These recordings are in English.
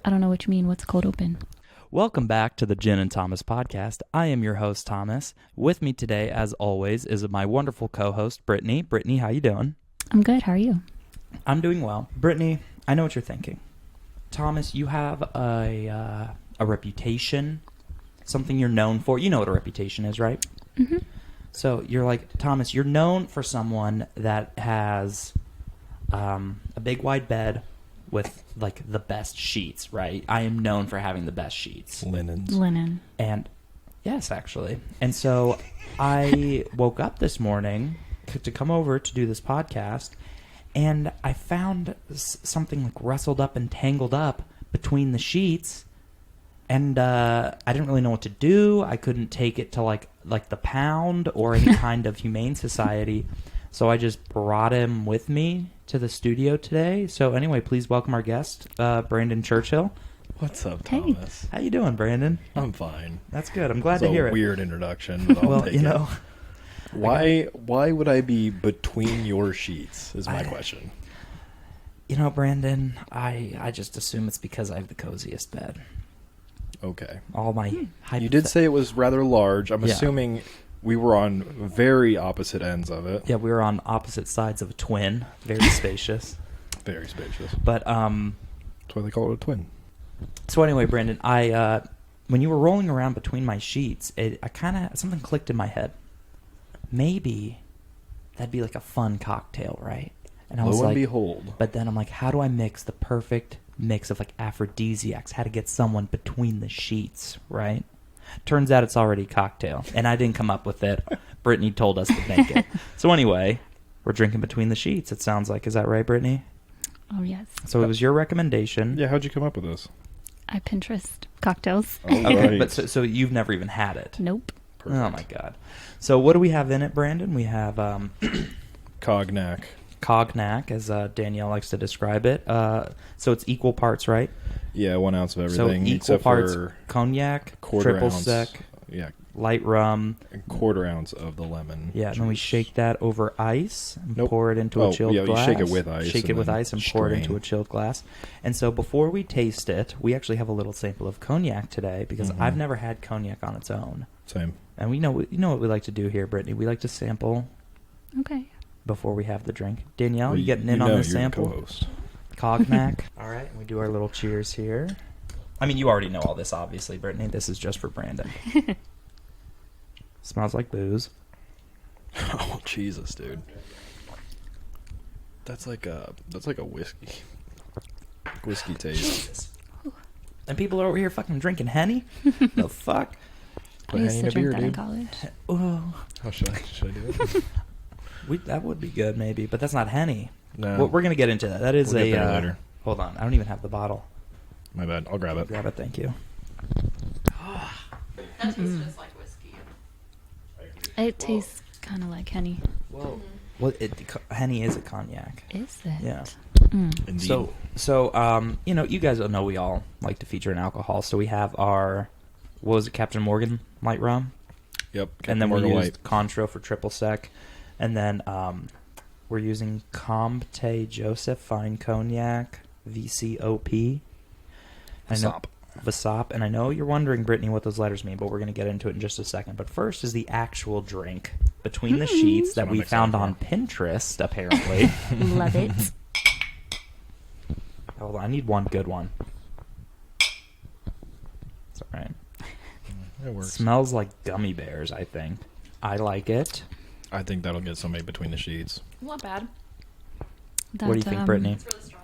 I don't know what you mean. What's cold open? Welcome back to the Jen and Thomas podcast. I am your host, Thomas. With me today, as always, is my wonderful co-host, Brittany. Brittany, how you doing? I'm good. How are you? I'm doing well. Brittany, I know what you're thinking. Thomas, you have a reputation, something you're known for. You know what a reputation is, right? Mm-hmm. So you're like, Thomas, you're known for someone that has a big wide bed with like the best sheets, right? I am known for having the best sheets. Linen. And yes, actually. And so I woke up this morning to come over to do this podcast, and I found something like rustled up and tangled up between the sheets. And I didn't really know what to do. I couldn't take it to like the pound or any kind of humane society. So I just brought him with me to the studio today. So anyway, please welcome our guest, Brandon Churchill. What's up, Hey. Thomas? How you doing, Brandon? I'm fine. That's good. I'm glad It's to hear a it. weird introduction, but I'll Well, take you it. know, Why would I be between your sheets is my question. you know, Brandon, I just assume it's because I have the coziest bed. Okay. All my You did say it was rather large. I'm Yeah. assuming we were on very opposite ends of it. Yeah, we were on opposite sides of a twin. Very spacious. Very spacious. But That's why they call it a twin. so anyway, Brandon, I when you were rolling around between my sheets, something clicked in my head. Maybe that'd be like a fun cocktail, right? And I was Lo and like, behold. but then I'm like, how do I mix the perfect mix of like aphrodisiacs? How to get someone between the sheets, right? Turns out it's already cocktail, and I didn't come up with it. Brittany told us to make it. So anyway, we're drinking between the sheets. It sounds like, is that right, Brittany? Oh, yes. So it was your recommendation. Yeah, how'd you come up with this? I Pinterest cocktails. Oh, Okay, right. but so you've never even had it. Nope. Perfect. Oh my god. So what do we have in it, Brandon? We have Cognac. cognac, as Danielle likes to describe it. So it's equal parts, right? Yeah, 1 ounce of everything. So equal except parts for cognac, quarter triple ounce. sec, Yeah, light rum. a quarter ounce of the lemon. Yeah, and then we juice. shake that over ice and Nope. pour it into a Oh, chilled yeah, you glass. shake it with ice Shake it and with then ice and pour it into strain. a chilled glass. And so before we taste it, we actually have a little sample of cognac today because Mhm. I've never had cognac on its own. Same. And you know what we like to do here, Brittany. We like to sample Okay. before we have the drink. Danielle, Well, you getting in you on know this you're the sample? co-host. Cognac. All right, we do our little cheers here. I mean, you already know all this, obviously, Brittany. This is just for Brandon. Smells like booze. Oh Jesus, dude. That's like a whiskey taste. And people are over here fucking drinking Henny? The fuck? Put I used Henny to in a drink beer, that in dude. college. Oh, How should I do it? that would be good, maybe, but that's not Henny. No. Well, we're gonna get into that. That is We'll a. get there later. Hold on, I don't even have the bottle. My bad. I'll grab it. Grab it, thank you. That tastes just like whiskey. It tastes kind of like honey. Well, Henny is a cognac. Is it? Yeah. Mm. Indeed. So, you know, you guys know we all like to feature an alcohol. So we have our, what was it, Captain Morgan light rum, Yep. and then we Morgan used Contro for triple sec, and then we're using Comte Joseph Fine Cognac VCOP. Vasop, and I know you're wondering, Brittany, what those letters mean, but we're going to get into it in just a second. But first is the actual drink between the sheets that what we I'm found excited on Pinterest, apparently. Love it. Hold on, I need one good one. It's all right. It works. Smells like gummy bears, I think. I like it. I think that'll get somebody between the sheets. Not bad. What do you think, Brittany? It's really strong.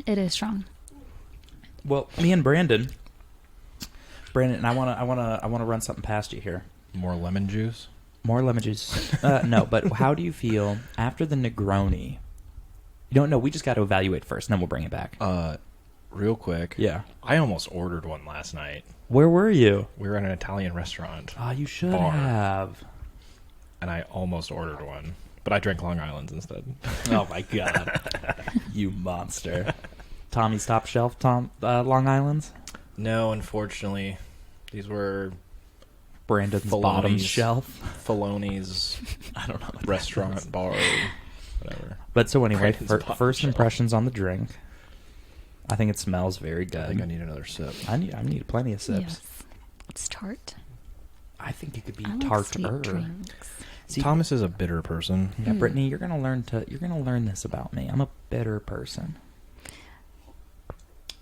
It is strong. Well, me and Brandon, and I wanna run something past you here. More lemon juice. More lemon juice. No, but how do you feel after the Negroni? You don't know. We just got to evaluate first, and then we'll bring it back. Real quick. Yeah. I almost ordered one last night. Where were you? We were at an Italian restaurant, Ah, you should Bar. have. and I almost ordered one, but I drank Long Island's instead. Oh my god, you monster! Tommy's top shelf, Long Island's. No, unfortunately, these were Brandon's Filoni's. bottom shelf. Filoni's I don't know what that restaurant, is. bar, whatever. But so anyway, Brandon's bottom first shelf. impressions on the drink. I think it smells very good. I think I need another sip. I need plenty of sips. Yes. It's tart. I think it could be I like tartar. sweet drinks. See, Thomas is a bitter person. yeah, Brittany, you're gonna learn this about me. I'm a bitter person.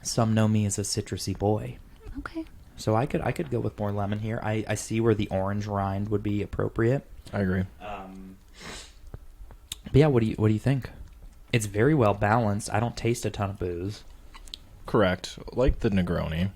Some know me as a citrusy boy. Okay. So I could go with more lemon here. I see where the orange rind would be appropriate. I agree. But yeah, what do you think? It's very well balanced. I don't taste a ton of booze. Correct. Like the Negroni,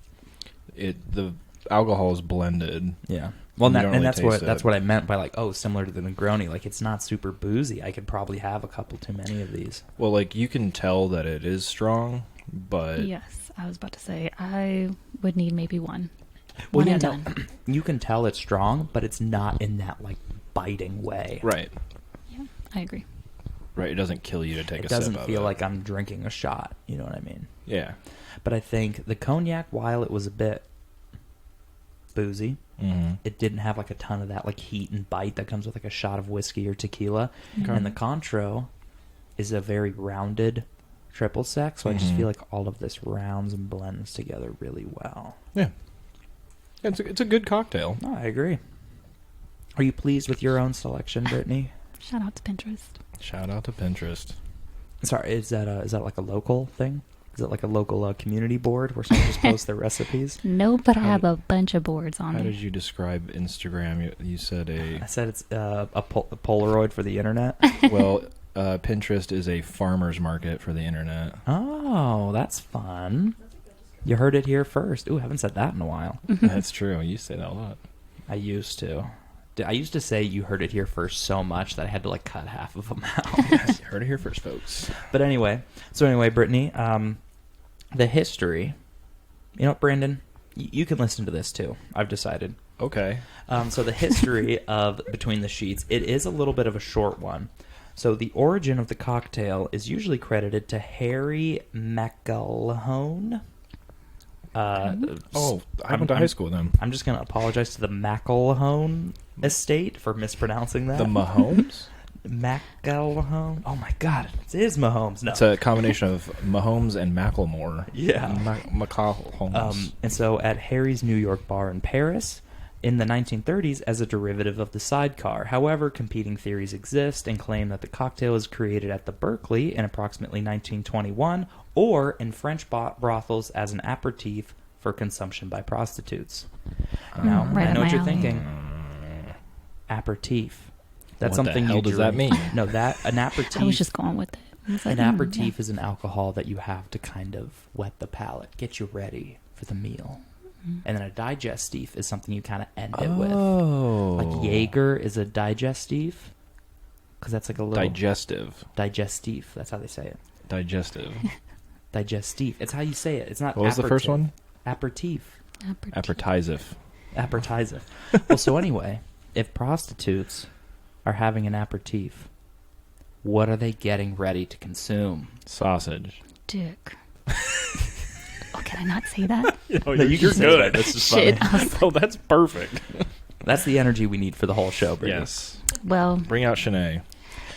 the alcohol is blended. Yeah. Well, You don't really that's taste what it. I meant by like, similar to the Negroni. Like, it's not super boozy. I could probably have a couple too many of these. Well, like you can tell that it is strong, but Yes, I was about to say I would need maybe one. Well, One yeah, and no, done. you can tell it's strong, but it's not in that like biting way. right, Yeah, I agree. right. It doesn't kill you to take It a sip doesn't of feel it. like I'm drinking a shot. You know what I mean? Yeah. But I think the cognac, while it was a bit boozy, Mm-hmm. it didn't have like a ton of that like heat and bite that comes with like a shot of whiskey or tequila. Okay. And the Cointreau is a very rounded triple sec, so I just Mhm. feel like all of this rounds and blends together really well. Yeah. It's a good cocktail. No, I agree. Are you pleased with your own selection, Brittany? Shout out to Pinterest. Shout out to Pinterest. Sorry, is that like a local thing? Is it like a local community board where someone just posts their recipes? No, but I How have did- a bunch of boards on How there. did you describe Instagram? You said I said it's a Polaroid for the internet. Pinterest is a farmer's market for the internet. Oh, that's fun. You heard it here first. Ooh, I haven't said that in a while. That's true. You say that a lot. I used to. I used to say you heard it here first so much that I had to like cut half of them out. You heard it here first, folks. But anyway, Brittany, the history. You know what, Brandon? You can listen to this too. I've decided. Okay. So the history of Between the Sheets, it is a little bit of a short one. So the origin of the cocktail is usually credited to Harry McElhone. I went to high school with them. I'm just going to apologize to the McElhone estate for mispronouncing that. The Mahomes? McElhone. Oh my God, it is Mahomes. No, It's a combination of Mahomes and Macklemore. Yeah. Mahomes. And so at Harry's New York bar in Paris in the 1930s as a derivative of the sidecar. However, competing theories exist and claim that the cocktail was created at the Berkeley in approximately 1921 or in French brothels as an aperitif for consumption by prostitutes. Now, right I up know what my you're alley. thinking. Aperitif. That's What the something hell you does that drink. mean? No, an aperitif. I was just going with it. I was like, An yeah. aperitif is an alcohol that you have to kind of wet the palate, get you ready for the meal. And then a digestif is something you kind of end it with. Oh. Like Jaeger is a digestif, because that's like a little... Digestive. Digestif, that's how they say it. Digestive. Digestif. It's how you say it. It's not What was the first one? Aperitif. Appetitive. Appetizer. Well, so anyway, if prostitutes are having an aperitif, what are they getting ready to consume? Sausage. Dick. Oh, can I not say that? No, you can say that. This is Shit. funny. I was like, Oh, that's perfect. That's the energy we need for the whole show, Brittany. Yes. well, Bring out Shanae.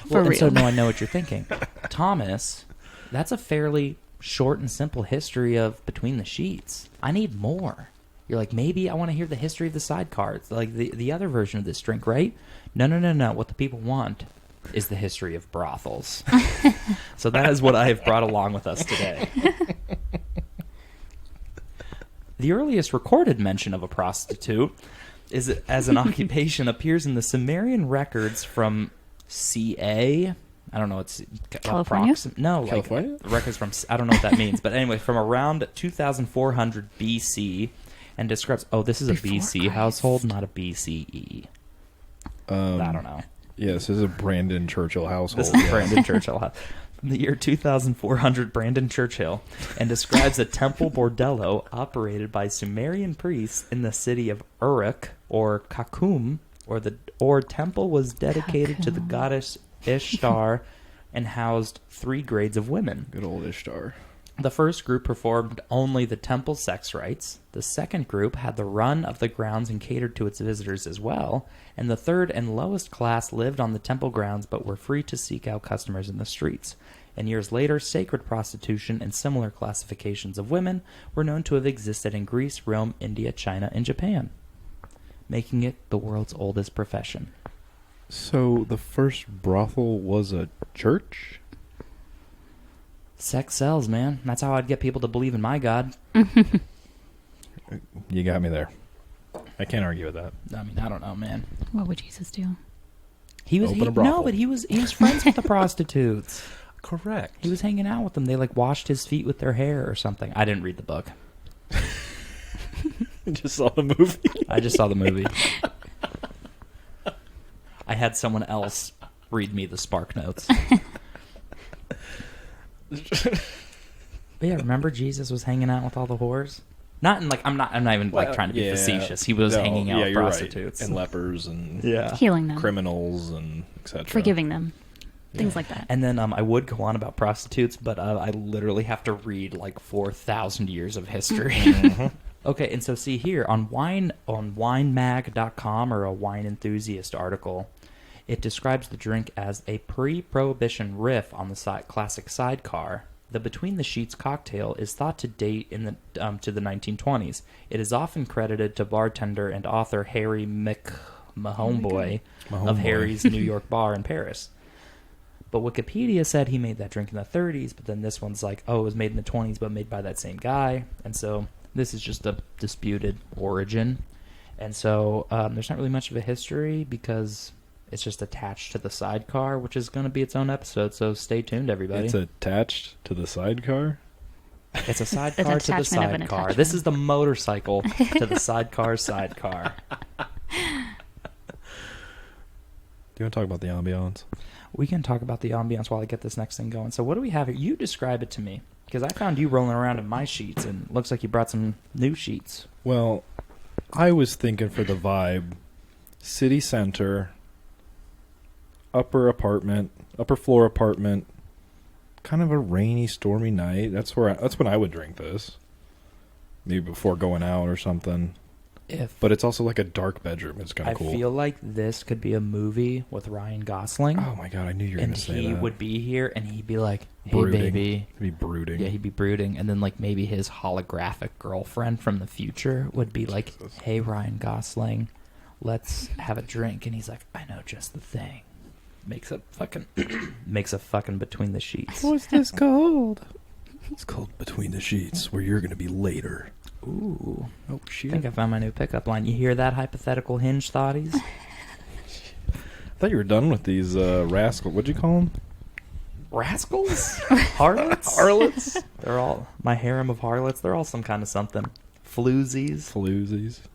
for And real. so now I know what you're thinking. Thomas, that's a fairly short and simple history of Between the Sheets. I need more. You're like, maybe I want to hear the history of the sidecars, like the other version of this drink, right? No. What the people want is the history of brothels. So that is what I have brought along with us today. The earliest recorded mention of a prostitute is as an occupation appears in the Sumerian records from CA. I don't know. It's California? No, California? like records from. I don't know what that means, but anyway, from around 2400 BC, and describes. Oh, this is a Before BC Christ. household, not a BCE. I don't know. Yes, this is a Brandon Churchill household. This is Brandon Churchill house. From the year 2400, Brandon Churchill, and describes a temple bordello operated by Sumerian priests in the city of Uruk or Kakum, or temple was dedicated to the Kakum. goddess Ishtar and housed 3 grades of women. Good old Ishtar. The first group performed only the temple sex rites. The second group had the run of the grounds and catered to its visitors as well. And the third and lowest class lived on the temple grounds but were free to seek out customers in the streets. And years later, sacred prostitution and similar classifications of women were known to have existed in Greece, Rome, India, China, and Japan, making it the world's oldest profession. So the first brothel was a church? Sex sells, man. That's how I'd get people to believe in my God. You got me there. I can't argue with that. I mean, I don't know, man. What would Jesus do? He was Open a brothel. no, but he was friends with the prostitutes. Correct. He was hanging out with them. They like washed his feet with their hair or something. I didn't read the book. Just saw the movie. I just saw the movie. I had someone else read me the Spark Notes. But yeah, remember Jesus was hanging out with all the whores? Not in like I'm not even like trying to be facetious. He was hanging out with prostitutes and lepers and Healing them. criminals and etc. Forgiving them. Things like that. And then I would go on about prostitutes, but I literally have to read like 4,000 years of history. Okay, and so see here on winemag.com or a wine enthusiast article, it describes the drink as a pre-prohibition riff on the classic sidecar. The Between the Sheets cocktail is thought to date in the to the 1920s. It is often credited to bartender and author Harry Mahomeboy of Harry's New York Bar in Paris. But Wikipedia said he made that drink in the 30s, but then this one's like, oh, it was made in the 20s, but made by that same guy. And so this is just a disputed origin. And so there's not really much of a history because it's just attached to the sidecar, which is going to be its own episode. So stay tuned, everybody. It's attached to the sidecar? It's a sidecar to the sidecar. This is the motorcycle to the sidecar. Do you want to talk about the ambiance? We can talk about the ambiance while I get this next thing going. So what do we have here? You describe it to me, because I found you rolling around in my sheets, and it looks like you brought some new sheets. Well, I was thinking for the vibe, city center, upper floor apartment, kind of a rainy, stormy night. That's when I would drink this. Maybe before going out or something. But it's also like a dark bedroom. It's kind of cool. I feel like this could be a movie with Ryan Gosling. Oh my god, I knew you were going to say that. And he would be here, and he'd be like, "Hey, brooding. baby." He'd be brooding. Yeah, he'd be brooding, and then like maybe his holographic girlfriend from the future would be like, "Hey, Ryan Gosling, let's have a drink," and he's like, "I know just the thing." Makes a fucking Between the Sheets. What's this called? It's called Between the Sheets, where you're going to be later. Ooh. Oh, shit. I think I found my new pickup line. You hear that, hypothetical hinge thoughties? I thought you were done with these rascals. What'd you call them? Rascals? Harlots? Harlots? They're all my harem of harlots. They're all some kind of something. Floozies.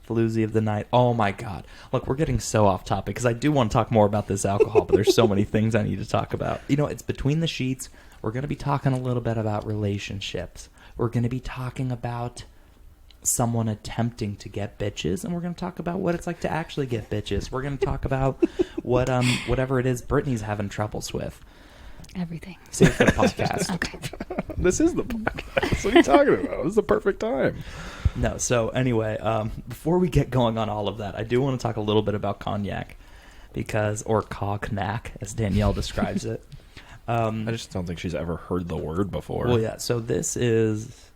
Floozy of the night. Oh my god. Look, we're getting so off topic because I do want to talk more about this alcohol, but there's so many things I need to talk about. You know, it's Between the Sheets. We're going to be talking a little bit about relationships. We're going to be talking about someone attempting to get bitches, and we're going to talk about what it's like to actually get bitches. We're going to talk about whatever it is Brittany's having troubles with. Everything. Save it for the podcast. Okay. This is the podcast. What are you talking about? This is the perfect time. No, so anyway, before we get going on all of that, I do want to talk a little bit about cognac, or cognac, as Danielle describes it. I just don't think she's ever heard the word before. Well, yeah, so this is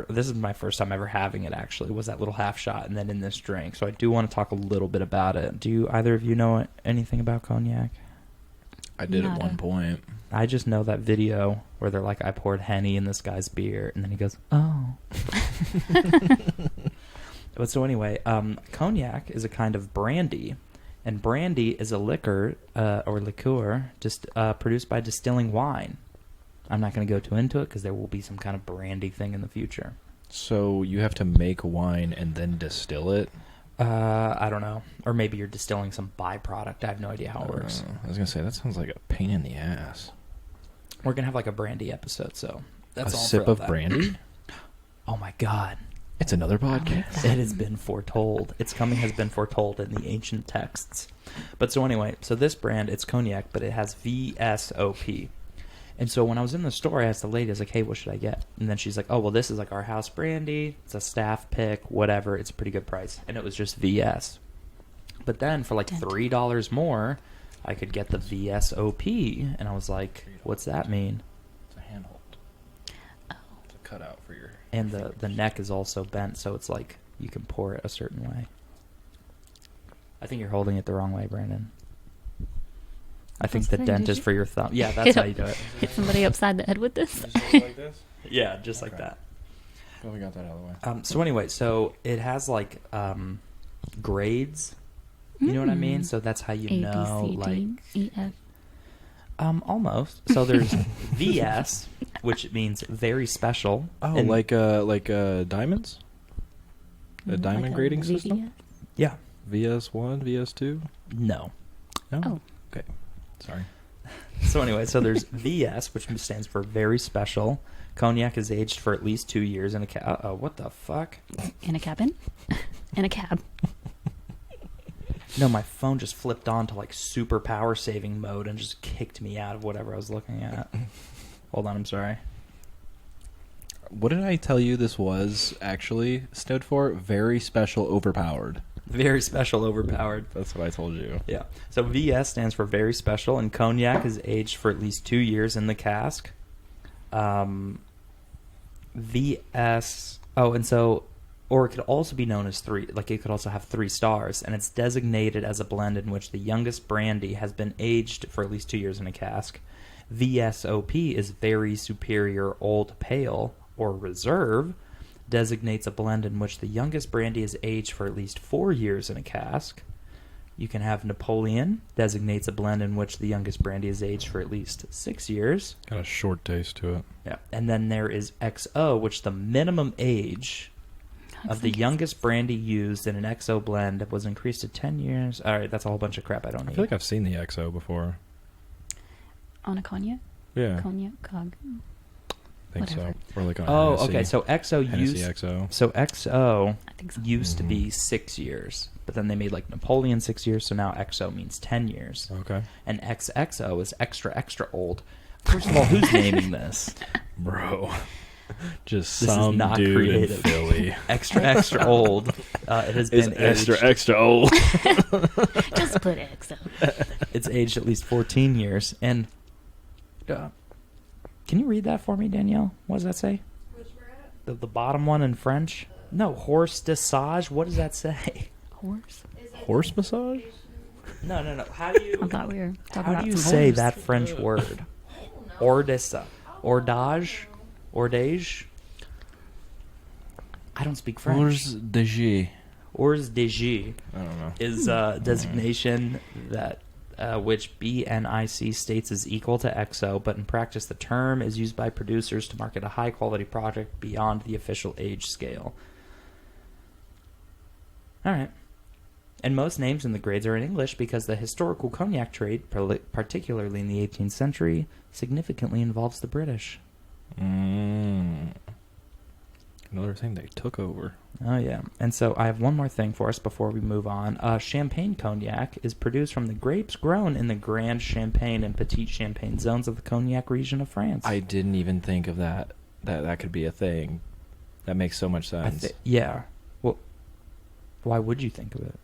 this is my first time ever having it, actually, was that little half shot and then in this drink. So I do want to talk a little bit about it. Do either of you know anything about cognac? I did at one point. I just know that video where they're like, I poured Henny in this guy's beer, and then he goes, oh. But so anyway, cognac is a kind of brandy, and brandy is a liquor or liqueur just produced by distilling wine. I'm not going to go too into it because there will be some kind of brandy thing in the future. So you have to make wine and then distill it? I don't know. Or maybe you're distilling some byproduct. I have no idea how it works. I was going to say, that sounds like a pain in the ass. We're going to have like a brandy episode, so that's all. A sip of brandy? Oh my god. It's another podcast. It has been foretold. Its coming has been foretold in the ancient texts. But so anyway, so this brand, it's cognac, but it has VSOP. And so when I was in the store, I asked the lady, I was like, hey, what should I get? And then she's like, oh, well, this is like our house brandy. It's a staff pick, whatever. It's a pretty good price. And it was just VS. But then for like $3 more, I could get the VSOP, and I was like, what's that mean? It's a handhold. Oh. It's a cutout for your... And the neck is also bent, so it's like you can pour it a certain way. I think you're holding it the wrong way, Brandon. I think the dent is for your thumb. Yeah, that's how you do it. Hit somebody upside the head with this. Just hold it like this? Yeah, just like that. Well, we got that out of the way. So anyway, so it has like grades. You know what I mean? So that's how you A, know, B, C, like D, E, F. almost. So there's VS, which means very special. Oh, and, like diamonds? A diamond Like grading VDS? system? yeah, VS1, VS2? no. No? Oh. Okay. Sorry. So anyway, so there's VS, which stands for very special. Cognac is aged for at least 2 years in a what the fuck? In a cabin? In a cab. No, my phone just flipped on to like super power saving mode and just kicked me out of whatever I was looking at. Hold on, I'm sorry. What did I tell you this was actually stood for? Very special overpowered. Very special overpowered. That's what I told you. Yeah. So VS stands for very special, and cognac is aged for at least 2 years in the cask. VS. Oh, and so, or it could also be known as three. Like it could also have 3 stars, and it's designated as a blend in which the youngest brandy has been aged for at least 2 years in a cask. VSOP is very superior old pale or reserve. Designates a blend in which the youngest brandy is aged for at least 4 years in a cask. You can have Napoleon, designates a blend in which the youngest brandy is aged for at least 6 years. Got a short taste to it. Yeah. And then there is XO, which the minimum age of the youngest brandy used in an XO blend was increased to 10 years. All right, that's a whole bunch of crap I don't I need. feel like I've seen the XO before. On a cognac? Yeah. Cognac? Cog. I think Whatever. so. Or like on Oh, Hennessy. okay. So XO Hennessy used. XO. So XO I think so. used to be 6 years, but then they made like Napoleon 6 years, so now XO means 10 years. Okay. And XXO is extra old. First of all, who's naming this? Bro. Just This is some not dude creative. in Philly. Extra old. It has It's been extra old. Just put XO. It's aged at least 14 years. And can you read that for me, Danielle? What does that say? Which we're at? The bottom one in French? No, horse dressage. What does that say? Horse? Is it Horse massage? No. How do you? I thought we were talking How about do you some say horse. that French word? Ordessa. Ordage? Ordage? I don't speak French. Horse de G. Hors de G I don't know. is a designation that which BNIC states is equal to XO, but in practice the term is used by producers to market a high-quality product beyond the official age scale. All right. And most names in the grades are in English because the historical cognac trade, particularly in the 18th century, significantly involves the British. Another thing they took over. Oh, yeah. And so I have one more thing for us before we move on. Champagne cognac is produced from the grapes grown in the Grand Champagne and Petit Champagne zones of the cognac region of France. I didn't even think of that. That could be a thing. That makes so much sense. Yeah. Well, why would you think of it?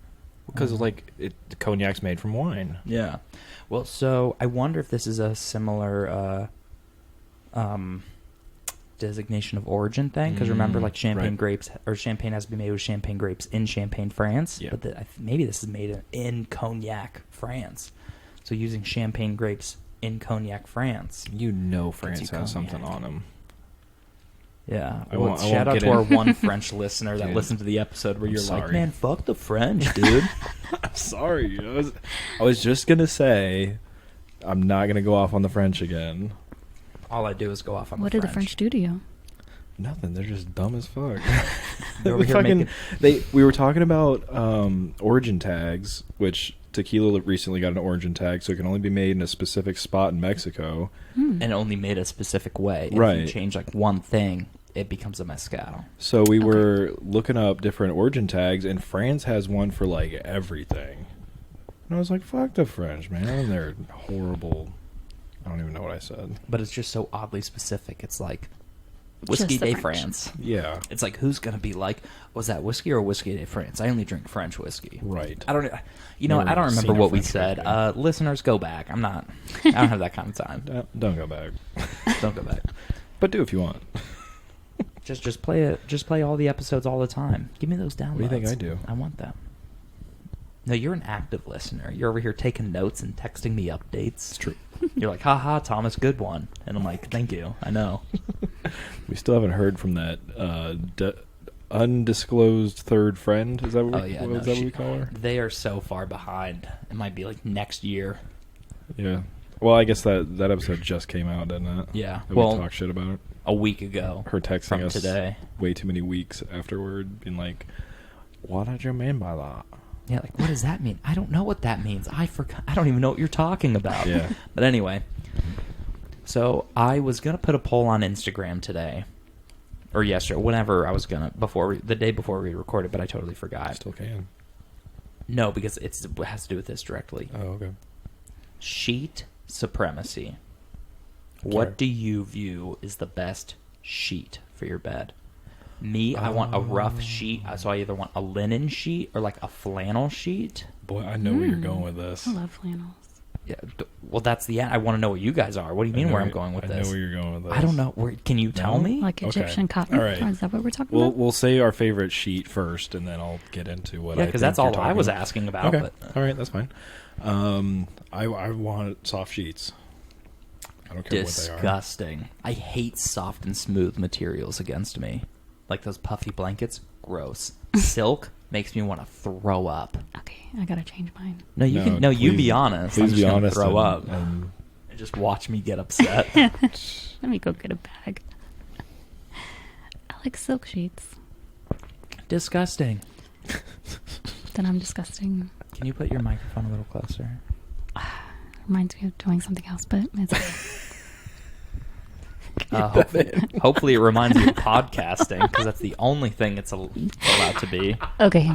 Because the cognac's made from wine. Yeah. Well, so I wonder if this is a similar designation of origin thing. Because remember, like champagne right. grapes, or champagne has to be made with champagne grapes in Champagne, France. Yeah. But maybe this is made in Cognac, France. So using champagne grapes in Cognac, France. You know France you has something cognac. on them. Yeah. I Well, won't shout out get to our in. one French listener that Dude, listened to the episode where I'm you're like, sorry. man, fuck the French, dude. I'm sorry. I was just going to say, I'm not going to go off on the French again. All I do is go off on What the did the French do to you? Nothing. They're just dumb as fuck. They're over here We were talking about origin tags, which tequila recently got an origin tag, so it can only be made in a specific spot in Mexico. and only made a specific way. And If Right. you change like one thing, it becomes a mezcal. So we were looking up different origin tags, and France has one for like everything. And I was like, fuck the French, man. They're horrible. I don't even know what I said. But it's just so oddly specific. It's like Whiskey Just the de French. France. Yeah. It's like, who's going to be like, was that whiskey or whiskey de France? I only drink French whiskey. Right. I don't, Never I don't seen remember a what we French said. whiskey. Listeners, go back. I don't have that kind of time. Don't go back. Don't go back. But do if you want. Just play it. Just play all the episodes all the time. Give me those downloads. What do you think I do? I want them. No, you're an active listener. You're over here taking notes and texting me updates. It's true. You're like, haha, Thomas, good one. And I'm like, thank you. I know. We still haven't heard from that undisclosed third friend. Is that what, what we call her? They are so far behind. It might be like next year. Yeah. Well, I guess that episode just came out, didn't it? Yeah. Did Well, we talk shit about it? a week ago. Her texting from us today. way too many weeks afterward, being like, "What did you mean by that?" Yeah, like, what does that mean? I don't know what that means. I forgot. I don't even know what you're talking about. Yeah. But anyway, so I was going to put a poll on Instagram today, or yesterday, whenever I was going to, the day before we recorded, but I totally forgot. Still can. No, because it has to do with this directly. Oh, okay. Sheet supremacy. Sorry. What do you view is the best sheet for your bed? Me, I want a rough sheet, so I either want a linen sheet or like a flannel sheet. Boy, I know where you're going with this. I love flannels. Yeah, well, that's the end. I want to know what you guys are. What do you mean where I'm going with I this? know where you're going with this. I don't know. Can you tell me? Like Okay. Egyptian cotton. All right. Is that what we're talking about? We'll say our favorite sheet first, and then I'll get into what. Yeah, I because think that's all you're I talking was about. asking about. Okay. But, All right, that's fine. I want soft sheets. I don't care what they are. disgusting. I hate soft and smooth materials against me. Like those puffy blankets. Gross. Silk makes me want to throw up. Okay, I gotta change mine. No, you can. No, you please- be honest. Please I'm just be gonna honest. throw up. And And just watch me get upset. Let me go get a bag. I like silk sheets. Disgusting. Then I'm disgusting. Can you put your microphone a little closer? Reminds me of doing something else, but it's okay. Hopefully it reminds you of podcasting, because that's the only thing it's allowed to be. Okay.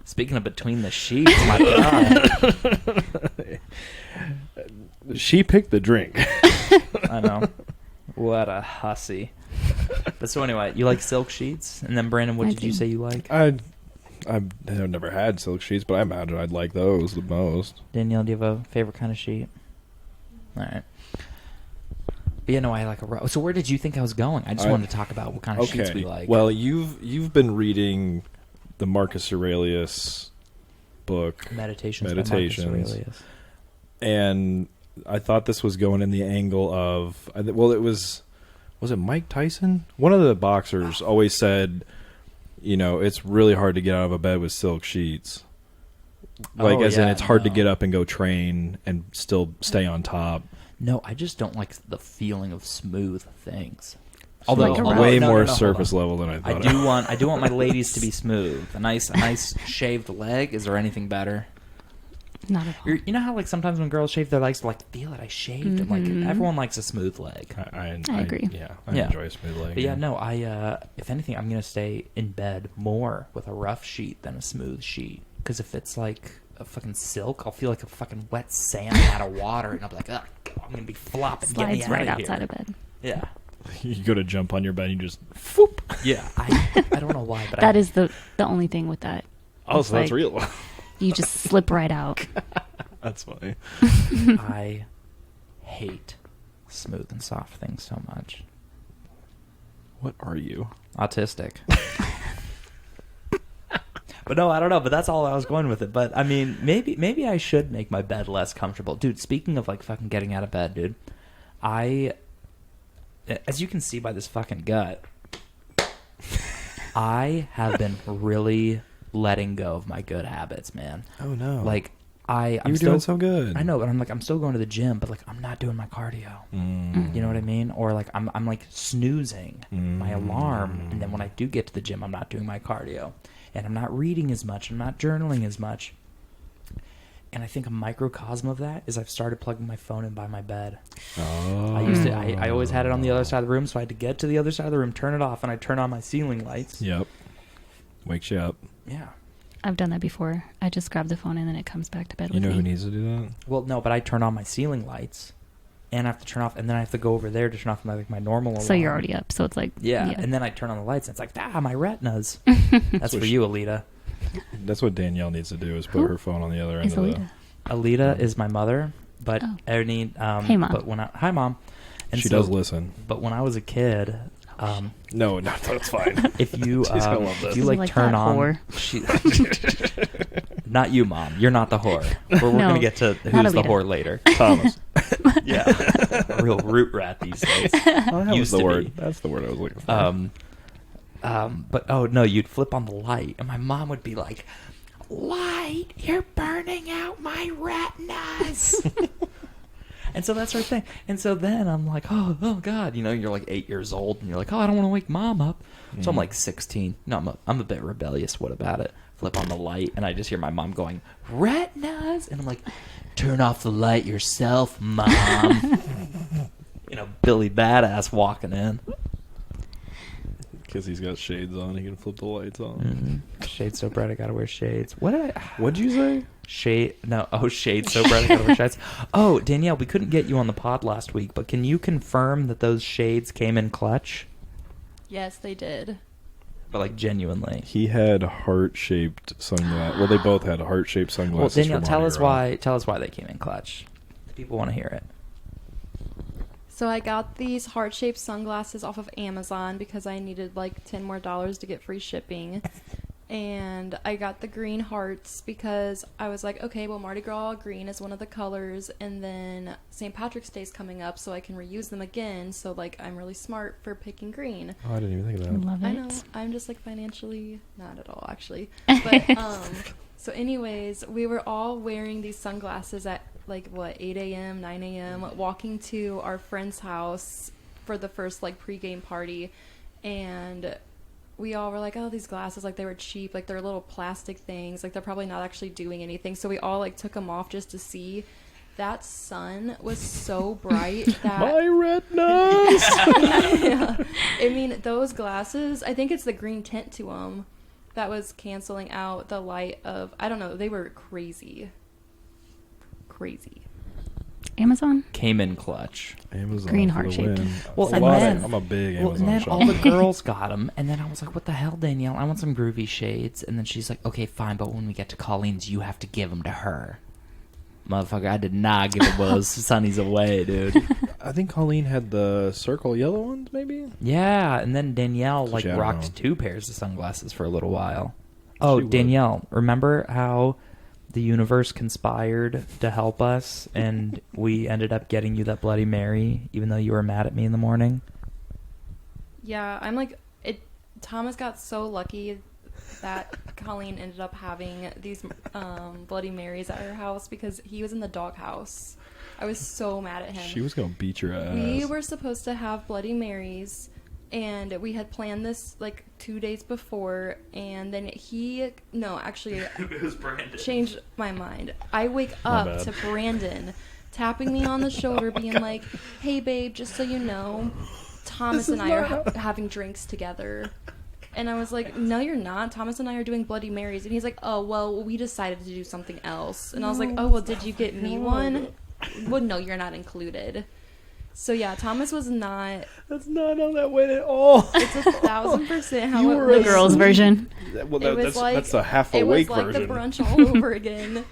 Speaking of between the sheets, my God. she picked the drink. I know. What a hussy. But so anyway, you like silk sheets? And then Brandon, what I did you do. say you like? I've never had silk sheets, but I imagine I'd like those the most. Danielle, do you have a favorite kind of sheet? All right. But yeah, no, I like a... So where did you think I was going? I just wanted to talk about what kind of sheets we like. Well, you've been reading the Marcus Aurelius book, Meditations. by Marcus Aurelius. and I thought this was going in the angle of it was it Mike Tyson? One of the boxers always said, it's really hard to get out of a bed with silk sheets. Like, as in, it's hard to get up and go train and still stay on top. No, I just don't like the feeling of smooth things. Although- Like a rug. way no, more no, hold surface on. level than I I thought. do want my ladies to be smooth. A nice shaved leg. Is there anything better? Not at all. You know how like sometimes when girls shave their legs, they're like, feel it, I shaved it. Like everyone likes a smooth leg. I agree. Yeah, Yeah. enjoy a smooth leg. But yeah, no, if anything, I'm gonna stay in bed more with a rough sheet than a smooth sheet. Because if it's like a fucking silk, I'll feel like a fucking wet salmon out of water, and I'll be like, ugh, I'm gonna be flopping. Get me Slides out right of outside here. of bed. Yeah, You go to jump on your bed and you just whoop. yeah. I don't know why, but That is the only thing with that. Oh, It's so that's like- real. You just slip right out. That's funny. I hate smooth and soft things so much. What are you? Autistic. But no, I don't know. But that's all I was going with it. But I mean, maybe I should make my bed less comfortable, dude. Speaking of like fucking getting out of bed, dude, as you can see by this fucking gut, I have been really letting go of my good habits, man. Oh no! Like I'm you're still doing so good. I know, but I'm still going to the gym, but like I'm not doing my cardio. You know what I mean? Or like I'm like snoozing my alarm, and then when I do get to the gym, I'm not doing my cardio, and I'm not reading as much, I'm not journaling as much. And I think a microcosm of that is I've started plugging my phone in by my bed. Oh. I always had it on the other side of the room, so I had to get to the other side of the room, turn it off, and I turn on my ceiling lights. Yep. Wakes you up. Yeah. I've done that before. I just grab the phone and then it comes back to bed You with know me. who needs to do that? Well, no, but I turn on my ceiling lights, and I have to turn off, and then I have to go over there to turn off my normal alarm. So you're already up. So it's like Yeah, and then I turn on the lights, and it's like, my retinas. That's for you, Alita. That's what Danielle needs to do is put her phone on the other end Is of Alita? Alita is my mother, but any Hey, Mom. But hi, Mom. And she does listen. But when I was a kid, No, that's fine. if you gonna love this. Like turn that on, not you, Mom. You're not the whore. We're No, gonna get to who's not the Alita. whore later. Thomas. Yeah, a real root rat these days. That was Used the to word. be. That's the word I was looking for. But oh no, you'd flip on the light, and my mom would be like, "Light, you're burning out my retinas." And so that's her thing. And so then I'm like, oh God, you're like 8 years old, and you're like, I don't want to wake Mom up. So I'm like 16. No, I'm a bit rebellious. What about it? Flip on the light, and I just hear my mom going, "Retinas," and I'm like, "Turn off the light yourself, Mom." Billy Badass walking in. Because he's got shades on, he can flip the lights on. Shades so bright, I gotta wear shades. What'd you say? Shades so bright, I gotta wear shades. Oh, Danielle, we couldn't get you on the pod last week, but can you confirm that those shades came in clutch? Yes, they did. But like genuinely. He had heart-shaped sunglasses. Well, they both had heart-shaped Well, sunglasses. Danielle, for tell Mardi us Gras. why. Tell us why they came in clutch. The people want to hear it. So I got these heart-shaped sunglasses off of Amazon because I needed like $10 more to get free shipping. And I got the green hearts because I was like, okay, well, Mardi Gras green is one of the colors, and then St. Patrick's Day is coming up, so I can reuse them again. So, like, I'm really smart for picking green. Oh, I didn't even think of that. Love it. I know. I'm just, like, financially not at all, actually. But, so anyways, we were all wearing these sunglasses at, like, 8 a.m., 9 a.m., walking to our friend's house for the first, like, pregame party, and we all were like, oh, these glasses, like, they were cheap, like, they're little plastic things, like, they're probably not actually doing anything, so we all, like, took them off just to see. That sun was so bright that... My retinas! Yeah. I mean, those glasses, I think it's the green tint to them that was canceling out the light of, I don't know, they were crazy. Amazon? Came in clutch. Amazon Green for the heart-shaped. win. Well, That's and a lot. then- I'm a big Well, Amazon and then shopper. all the girls got them, and then I was like, what the hell, Danielle? I want some groovy shades. And then she's like, okay, fine, but when we get to Colleen's, you have to give them to her. Motherfucker, I did not give those Sonny's away, dude. I think Colleen had the circle yellow ones, maybe? Yeah, and then Danielle, like, I don't rocked know. 2 pairs of sunglasses for a little while. Oh, She would. Danielle, remember how the universe conspired to help us, and we ended up getting you that Bloody Mary, even though you were mad at me in the morning? Yeah, I'm like, Thomas got so lucky that Colleen ended up having these Bloody Marys at her house because he was in the doghouse. I was so mad at him. She was going to beat your ass. We were supposed to have Bloody Marys, and we had planned this like 2 days before, and then It was Brandon. changed my mind. I wake My up bad. to Brandon tapping me on the shoulder, being like, hey babe, just so you know, Thomas and I are having drinks together. And I was like, no, you're not. Thomas and I are doing Bloody Marys. And he's like, oh, well, we decided to do something else. And I was like, oh, well, did you get me one? Well, no, you're not included. So, yeah, Thomas was not... That's not how that went at all. It's 1,000% how You it were was. The girls' version. Well, It was that's a half it awake was like version. the brunch all over again.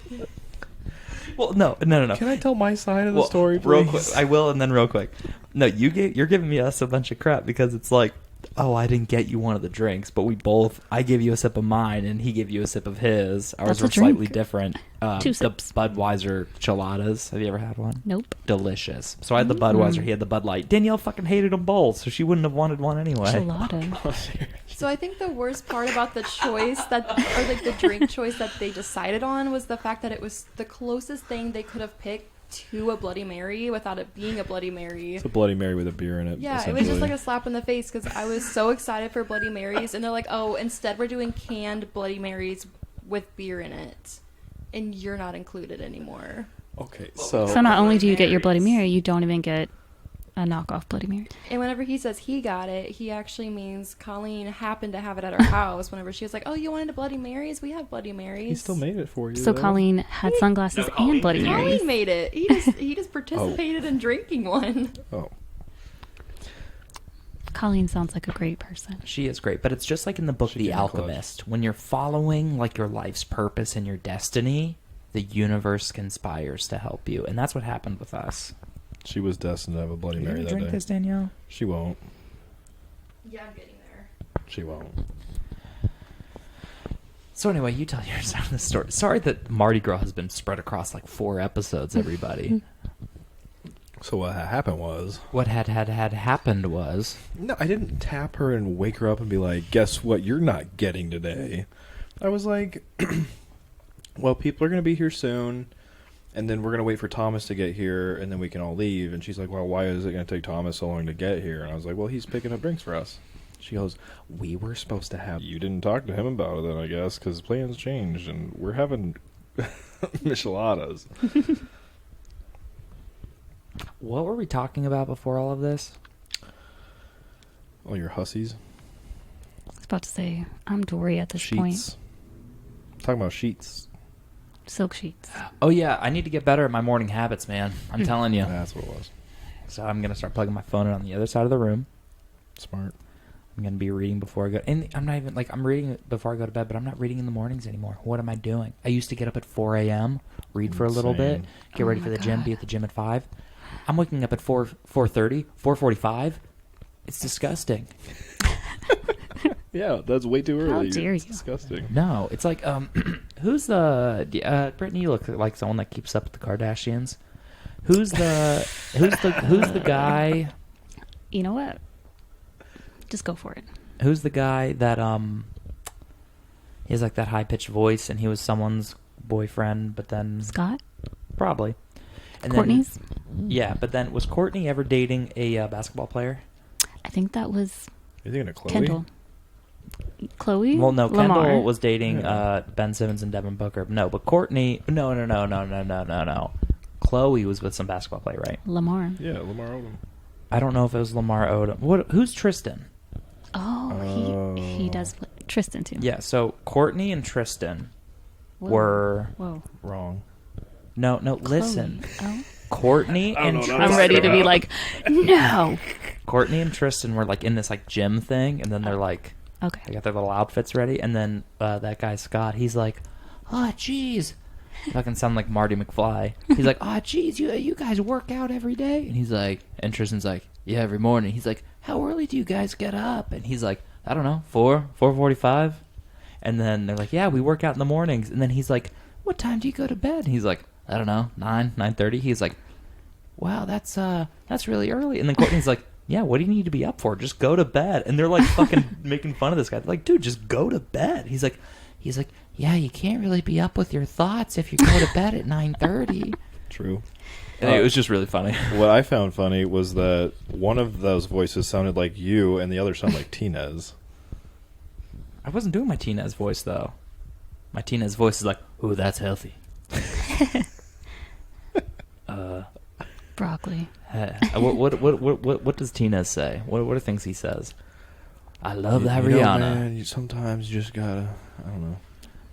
Well, no. Can I tell my side of the story, please? Real quick. I will, and then real quick. No, you're giving me us a bunch of crap because it's like, oh, I didn't get you one of the drinks, but I gave you a sip of mine, and he gave you a sip of his. Ours That's a were slightly drink. different. 2 the sips. Budweiser Cheladas. Have you ever had one? Nope. Delicious. So I had the Budweiser, he had the Bud Light. Danielle fucking hated them both, so she wouldn't have wanted one anyway. Gelato. So I think the worst part about the choice or like the drink choice that they decided on was the fact that it was the closest thing they could have picked to a Bloody Mary without it being a Bloody Mary. It's a Bloody Mary with a beer in it. Yeah, it was just like a slap in the face because I was so excited for Bloody Marys, and they're like, oh, instead we're doing canned Bloody Marys with beer in it, and you're not included anymore. Okay, so So not only do you get your Bloody Mary, you don't even get a knockoff Bloody Mary. And whenever he says he got it, he actually means Colleen happened to have it at her house. Whenever she was like, "Oh, you wanted a Bloody Marys? We have Bloody Marys." He still made it for you. So though. Colleen had sunglasses and Bloody Marys. Colleen made it. He just participated in drinking one. Oh. Colleen sounds like a great person. She is great, but it's just like in the book She The came Alchemist. When you're following like your life's purpose and your destiny, the universe conspires to help you, and that's what happened with us. She was destined to have a Bloody You Mary gonna that drink day. this, Danielle? She won't. Yeah, I'm getting there. She won't. So anyway, you tell your side of the story. Sorry that Mardi Gras has been spread across like 4 episodes, everybody. So what happened was... What had happened was... No, I didn't tap her and wake her up and be like, guess what you're not getting today. I was like, well, people are going to be here soon, and then we're going to wait for Thomas to get here, and then we can all leave. And she's like, well, why is it going to take Thomas so long to get here? And I was like, well, he's picking up drinks for us. She goes, we were supposed to have... You didn't talk to him about it then, I guess, because plans changed, and we're having micheladas. What were we talking about before all of this? All your hussies. I was about to say, I'm Dory at this point. Sheets. Talking about sheets. Silk sheets. Oh yeah, I need to get better at my morning habits, man. I'm telling you. That's what it was. So I'm going to start plugging my phone in on the other side of the room. Smart. I'm going to be reading before I go. And I'm not even, like, I'm reading before I go to bed, but I'm not reading in the mornings anymore. What am I doing? I used to get up at 4 a.m., read for a little bit, Insane. get ready Oh for my the gym, God. be at the gym at 5. I'm waking up at 4:30, 4:45. It's disgusting. Yeah, that's way too early. How dare It's you. disgusting. No, it's like, who's the, Brittany, you look like someone that keeps up with the Kardashians. Who's the guy, You know what? Just go for it. who's the guy that, he has like that high-pitched voice and he was someone's boyfriend, but then, Scott? probably. And Courtney's? Then, yeah, but then, was Courtney ever dating a basketball player? I think that was You're thinking of Chloe? Kendall. Chloe? Well, no, Lamar. Kendall was dating Yeah. Ben Simmons and Devin Booker. No, but Courtney, no. Chloe was with some basketball player, right? Lamar. Yeah, Lamar Odom. I don't know if it was Lamar Odom. Who's Tristan? Oh, he does play. Tristan, too. Yeah, so Courtney and Tristan Whoa. were... Whoa. Wrong. No, Chloe. listen. Oh. Courtney and know, I'm ready to be like, no. Courtney and Tristan were like in this like gym thing, and then they're like, they Okay. got their little outfits ready, and then that guy Scott, he's like, oh jeez, fucking sound like Marty McFly. He's like, oh jeez, you guys work out every day, and he's like, and Tristan's like, yeah, every morning. He's like, how early do you guys get up? And he's like, I don't know, 4:45. And then they're like, yeah, we work out in the mornings. And then he's like, what time do you go to bed? And he's like, I don't know, 9:30. He's like, wow, that's really early. And then Courtney's like, yeah, what do you need to be up for? Just go to bed. And they're like fucking making fun of this guy. They're like, dude, just go to bed. He's like, yeah, you can't really be up with your thoughts if you go to bed at 9:30. True. And it was just really funny. What I found funny was that one of those voices sounded like you and the other sounded like Tinez. I wasn't doing my Tinez voice though. My Tinez voice is like, ooh, that's healthy. Broccoli. What does Tinez say? What are things he says? I love that You know, Rihanna. man, sometimes you just gotta, I don't know.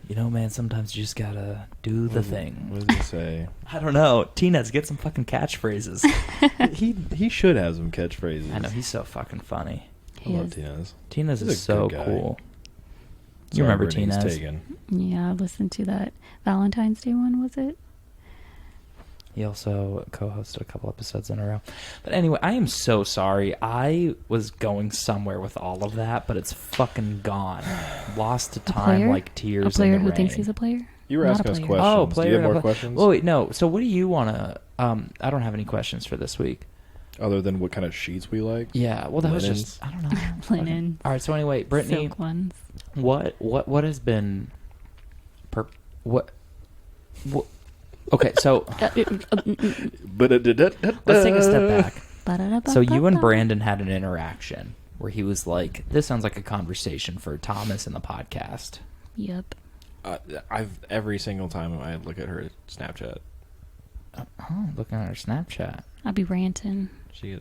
You know, man, sometimes you just gotta do the thing. What does he say? I don't know. Tinez, get some fucking catchphrases. he should have some catchphrases. I know, he's so fucking funny. I love Tinez. Tinez He's is a so good guy. cool. Sorry, You remember Brittany, he's Tinez? taken. Yeah, I listened to that Valentine's Day one, was it? He also co-hosted a couple episodes in a row. But anyway, I am so sorry. I was going somewhere with all of that, but it's fucking gone. Lost to time player? like tears A player in the who rain. thinks he's a player? You were Not asking a us player. questions. Oh, Do player. you have more and a pla- questions? Oh, wait, no. So what do you want to... I don't have any questions for this week. Other than what kind of sheets we like? Yeah, well, that was Linens. just... I don't know. Linen. All right, so anyway, Brittany, Silk ones. what has been... What... Okay, so let's take a step back. So you and Brandon had an interaction where he was like, this sounds like a conversation for Thomas in the podcast. Yep. Every single time I look at her Snapchat. Oh, looking at her Snapchat. I'd be ranting. She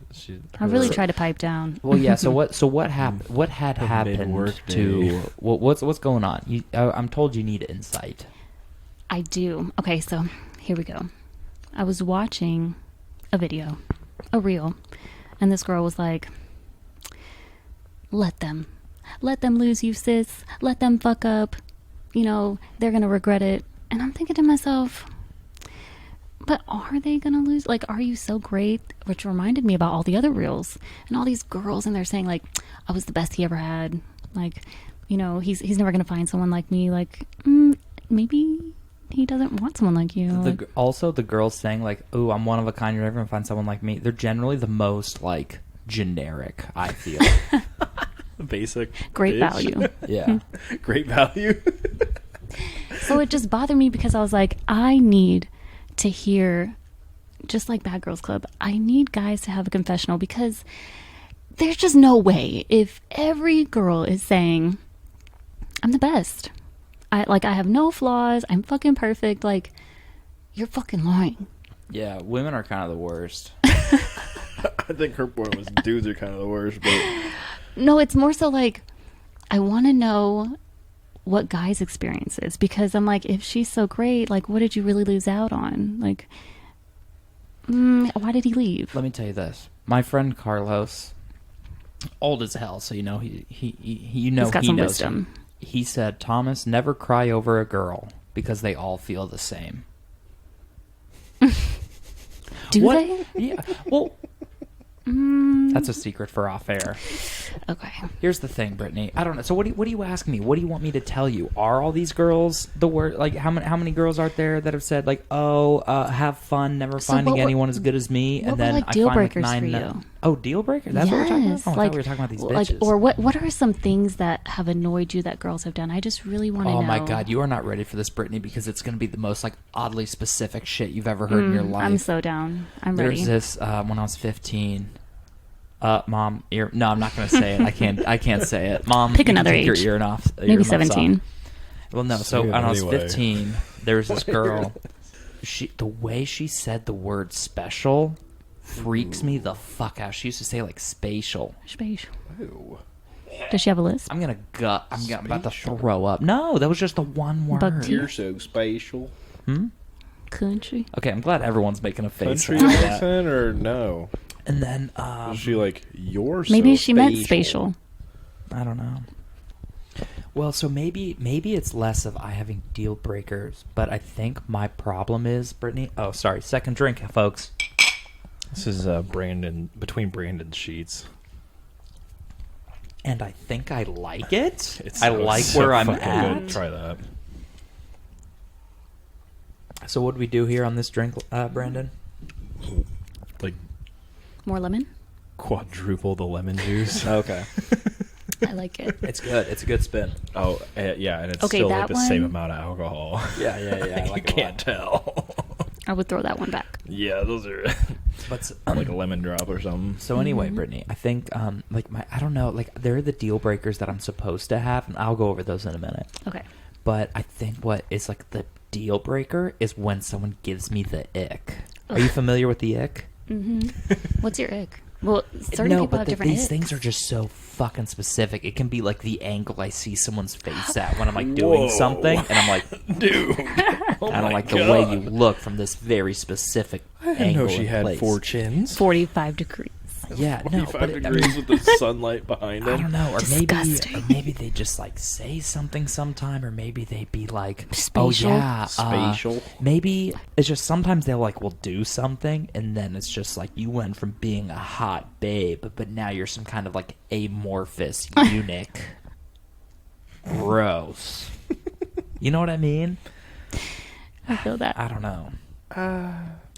I really tried to pipe down. Well, yeah. So what happened? What had Her happened mid-work to? day. What's going on? I'm told you need insight. I do. Okay, so here we go. I was watching a video, a reel, and this girl was like, let them lose you, sis. Let them fuck up. You know, they're going to regret it. And I'm thinking to myself, but are they going to lose? Like, are you so great? Which reminded me about all the other reels and all these girls, and they're saying, like, I was the best he ever had. Like, you know, he's never going to find someone like me. Like, maybe he doesn't want someone like you. Also, the girls saying, like, "Ooh, I'm one of a kind. You're never going to find someone like me." They're generally the most, like, generic, I feel. Basic. Great bitch. value. Yeah. Great value. So it just bothered me because I was like, I need to hear, just like Bad Girls Club, I need guys to have a confessional, because there's just no way if every girl is saying, I'm the best. I have no flaws. I'm fucking perfect. Like, you're fucking lying. Yeah, women are kind of the worst. I think her point was dudes are kind of the worst, but No, it's more so like, I want to know what guys' experience is, because I'm like, if she's so great, like, what did you really lose out on? Like, why did he leave? Let me tell you this. My friend Carlos, old as hell, so you know he He's got some knows wisdom. him. He said, Thomas, never cry over a girl because they all feel the same. Do What? they? Yeah. Well, that's a secret for off air. Okay. Here's the thing, Brittany. I don't know. So what do you ask me? What do you want me to tell you? Are all these girls the worst? Like, how many girls are there that have said, like, have fun, never So finding what were- anyone as good as me, what and were, then like, I deal find like breakers for 9. you? Oh, deal breaker? That's what we're talking about. Oh, I thought we were talking about these bitches. Or what are some things that have annoyed you that girls have done? I just really want to know. Oh my God, you are not ready for this, Brittany, because it's going to be the most like oddly specific shit you've ever heard in your life. I'm so down. I'm There's ready. this when I was 15. Mom, no, I'm not going to say it. I can't say it. Mom, Pick you can another take your age. ear off. Maybe 17. Well, no. Say So it when I was anyway. 15, there was this girl. The way she said the word special freaks me the fuck out. She used to say like spatial. Spatial. ew. Does she have a list? I'm about to throw up. No, that was just the one word. Bug tea? You're so spatial. Country. Okay, I'm glad everyone's making a face. Country at that. accent or no? And then Is she like you're Maybe so she meant spatial. I don't know. Well, so maybe it's less of I having deal breakers, but I think my problem is, Brittany. Oh, sorry, second drink, folks. This is Brandon between Brandon's sheets. And I think I like it. I so- like so where I'm fucking at. good. Try that. So what do we do here on this drink, Brandon? Like More lemon? quadruple the lemon juice. Okay, I like it. it's good. It's a good spin. Oh, yeah, and it's Okay, still like that the same one- amount of alcohol. Yeah. I you like can't tell. I would throw that one back. Yeah, those are But like a lemon drop or something. so anyway, Brittany, I think I don't know, like there are the deal breakers that I'm supposed to have, and I'll go over those in a minute. Okay. But I think what is like the deal breaker is when someone gives me the ick. Are you familiar with the ick? Mm-hmm. What's your ick? Well, certain people have different these icks. things are just so fucking specific. It can be like the angle I see someone's face at when I'm like doing Whoa. something, and I'm like, Dude, I don't like the way you look from this very specific I didn't angle. know she and had place. 4 chins. 45 degrees. Yeah, no, 45 but I degrees mean, with the sunlight behind I them. don't know, or Disgusting. maybe they just like say something sometime, or maybe they be like, Spatial. oh yeah, Spatial. maybe it's just sometimes they'll like will do something, and then it's just like you went from being a hot babe, but now you're some kind of like amorphous eunuch. Gross. You know what I mean? I feel that. I don't know.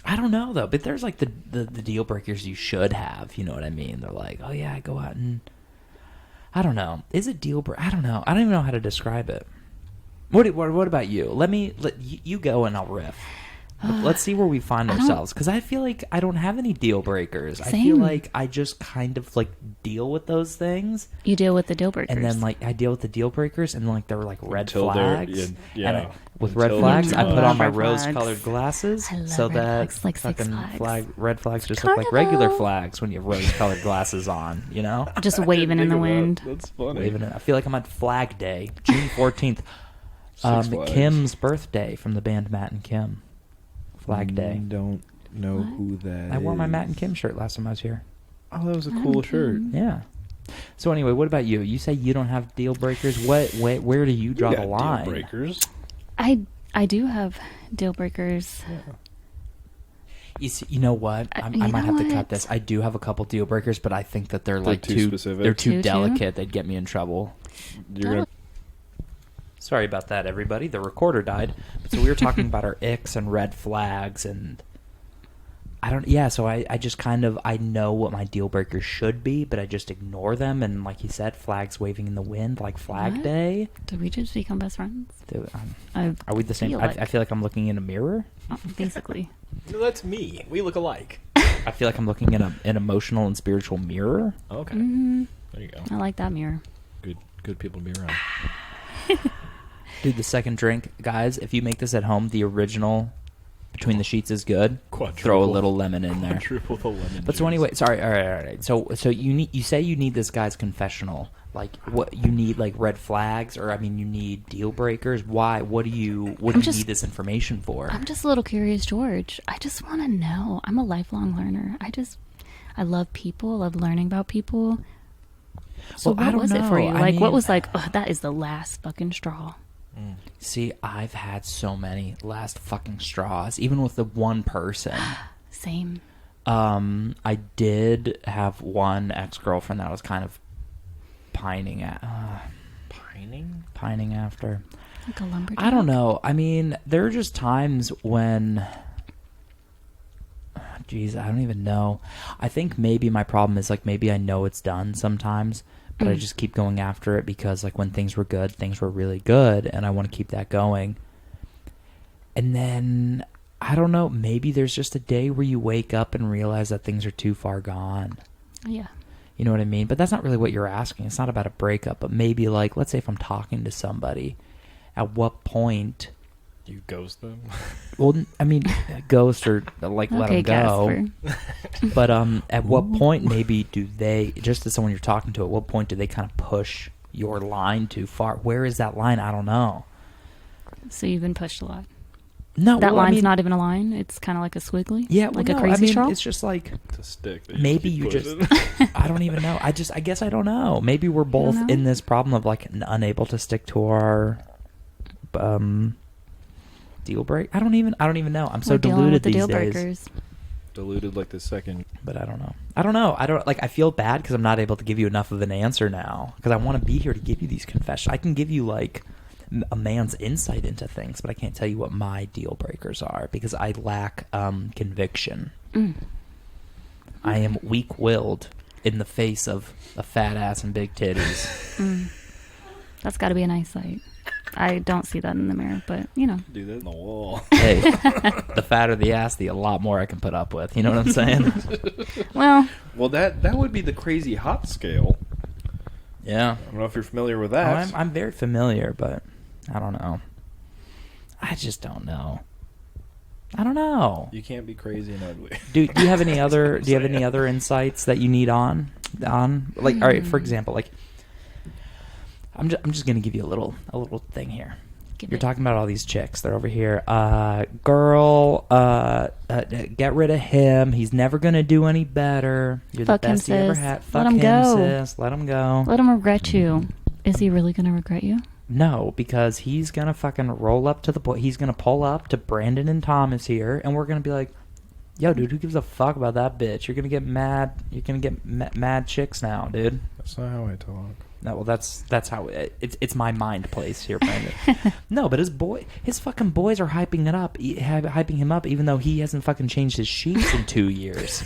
I don't know though, but there's like the deal breakers you should have. You know what I mean? They're like, oh yeah, I go out and I don't know. Is it deal breaker? I don't know. I don't even know how to describe it. What about you? Let you go and I'll riff. Let's see where we find I don't- ourselves, because I feel like I don't have any deal breakers. I feel Same. like I just kind of like deal with those things, You deal with the deal breakers. and then like I deal with the deal breakers, and like there were like red Until they're- flags. yeah, And with until red they're flags, too I put much. on my Red flags. rose-colored glasses I love so red that flags, like Six fucking Flags. red flags just look like regular Carnival. flags when you have rose-colored glasses on. You know, Just waving in the wind. That's funny. waving it. I feel like I'm at Flag Day, June 14th. Six Flags. Kim's birthday from the band Matt and Kim. Flag Day. Don't know What? who that I wore my is. Matt and Kim shirt last time I was here. Oh, that was a Matt cool and shirt. Kim. Yeah. So anyway, what about you? You say you don't have deal breakers. Where do you draw You the got line? Deal breakers. I do have deal breakers. You know what? I You might know have to what? cut this. I do have a couple deal breakers, but I think that they're They're like too specific? They're too Too? delicate. They'd get me in trouble. You're gonna Sorry about that, everybody. The recorder died. So we were talking about our icks and red flags, and I don't. Yeah, so I just kind of I know what my deal breakers should be, but I just ignore them. And like you said, flags waving in the wind, like Flag What? Day. Did we just become best friends? Are we the same? feel I like- feel like I'm looking in a mirror. Basically. No, that's me. We look alike. I feel like I'm looking in an emotional and spiritual mirror. Okay. Hmm. there you go. I like that mirror. Good people to be around. Dude, the second drink, guys, if you make this at home, the original Between the Sheets is good. Throw a Quadruple. little lemon in there. Quadruple the lemon. But so juice. anyway, sorry. All right. So you say you need this guy's confessional. Like what you need, like red flags, or I mean, you need deal breakers. Why? What do you just- need this information for? I'm just a little curious, George. I just want to know. I'm a lifelong learner. I love people. Love learning about people. So Well, I what don't was it for know. you? I Like, what mean- was like, oh, that is the last fucking straw. See, I've had so many last fucking straws, even with the one person. Same. I did have one ex-girlfriend that I was kind of pining after. Like a lumberjack. I don't know. I mean, there are just times when, geez, I don't even know. I think maybe my problem is like maybe I know it's done sometimes, but I just keep going after it because like when things were good, things were really good, and I want to keep that going. And then I don't know. Maybe there's just a day where you wake up and realize that things are too far gone. Yeah. You know what I mean? But that's not really what you're asking. It's not about a breakup, but maybe like, let's say if I'm talking to somebody, at what point? You ghost them. Well, I mean, ghost or like let Okay, them go. Casper. But at what point maybe do they, just as someone you're talking to, at what point do they kind of push your line too far? Where is that line? I don't know. So you've been pushed a lot. No, That well, I line's mean, not even a line. It's kind of like a squiggly. yeah, like well, a no, crazy I mean, straw. it's just like It's a stick. that maybe keep you just pushing. I don't even know. I guess I don't know. Maybe we're both know? in this problem of like unable to stick to our deal break. I don't even know. I'm so We're dealing deluded with the these deal days. breakers. Diluted like the second. But I don't know. I don't like. I feel bad because I'm not able to give you enough of an answer now because I want to be here to give you these confessions. I can give you like a man's insight into things, but I can't tell you what my deal breakers are because I lack conviction. I am weak-willed in the face of a fat ass and big titties. That's got to be a nice sight. I don't see that in the mirror, but you know. Do that in the wall. Hey, the fatter the ass, the a lot more I can put up with. You know what I'm saying? Well, Well, that would be the crazy hot scale. Yeah. I don't know if you're familiar with Oh, that. I'm very familiar, but I don't know. I just don't know. I don't know. You can't be crazy and ugly. Do you have any other insights that you need on like all right, for example, like I'm just going to give you a little thing here. give You're it- talking about all these chicks. They're over here. Girl, get rid of him. He's never going to do any better. You're Fuck the him, best he ever sis. had. Let Fuck him go. sis. Let him go. Let him regret you. Is he really gonna regret you? No, because he's gonna fucking roll up to the point. He's gonna pull up to Brandon and Thomas here, and we're gonna be like, "Yo, dude, who gives a fuck about that bitch? You're gonna get mad. You're gonna get mad chicks now, dude." That's not how I talk. No, well, that's how it's my mind place here, Brandon. No, but his fucking boys are hyping it up, hyping him up, even though he hasn't fucking changed his sheets in 2 years.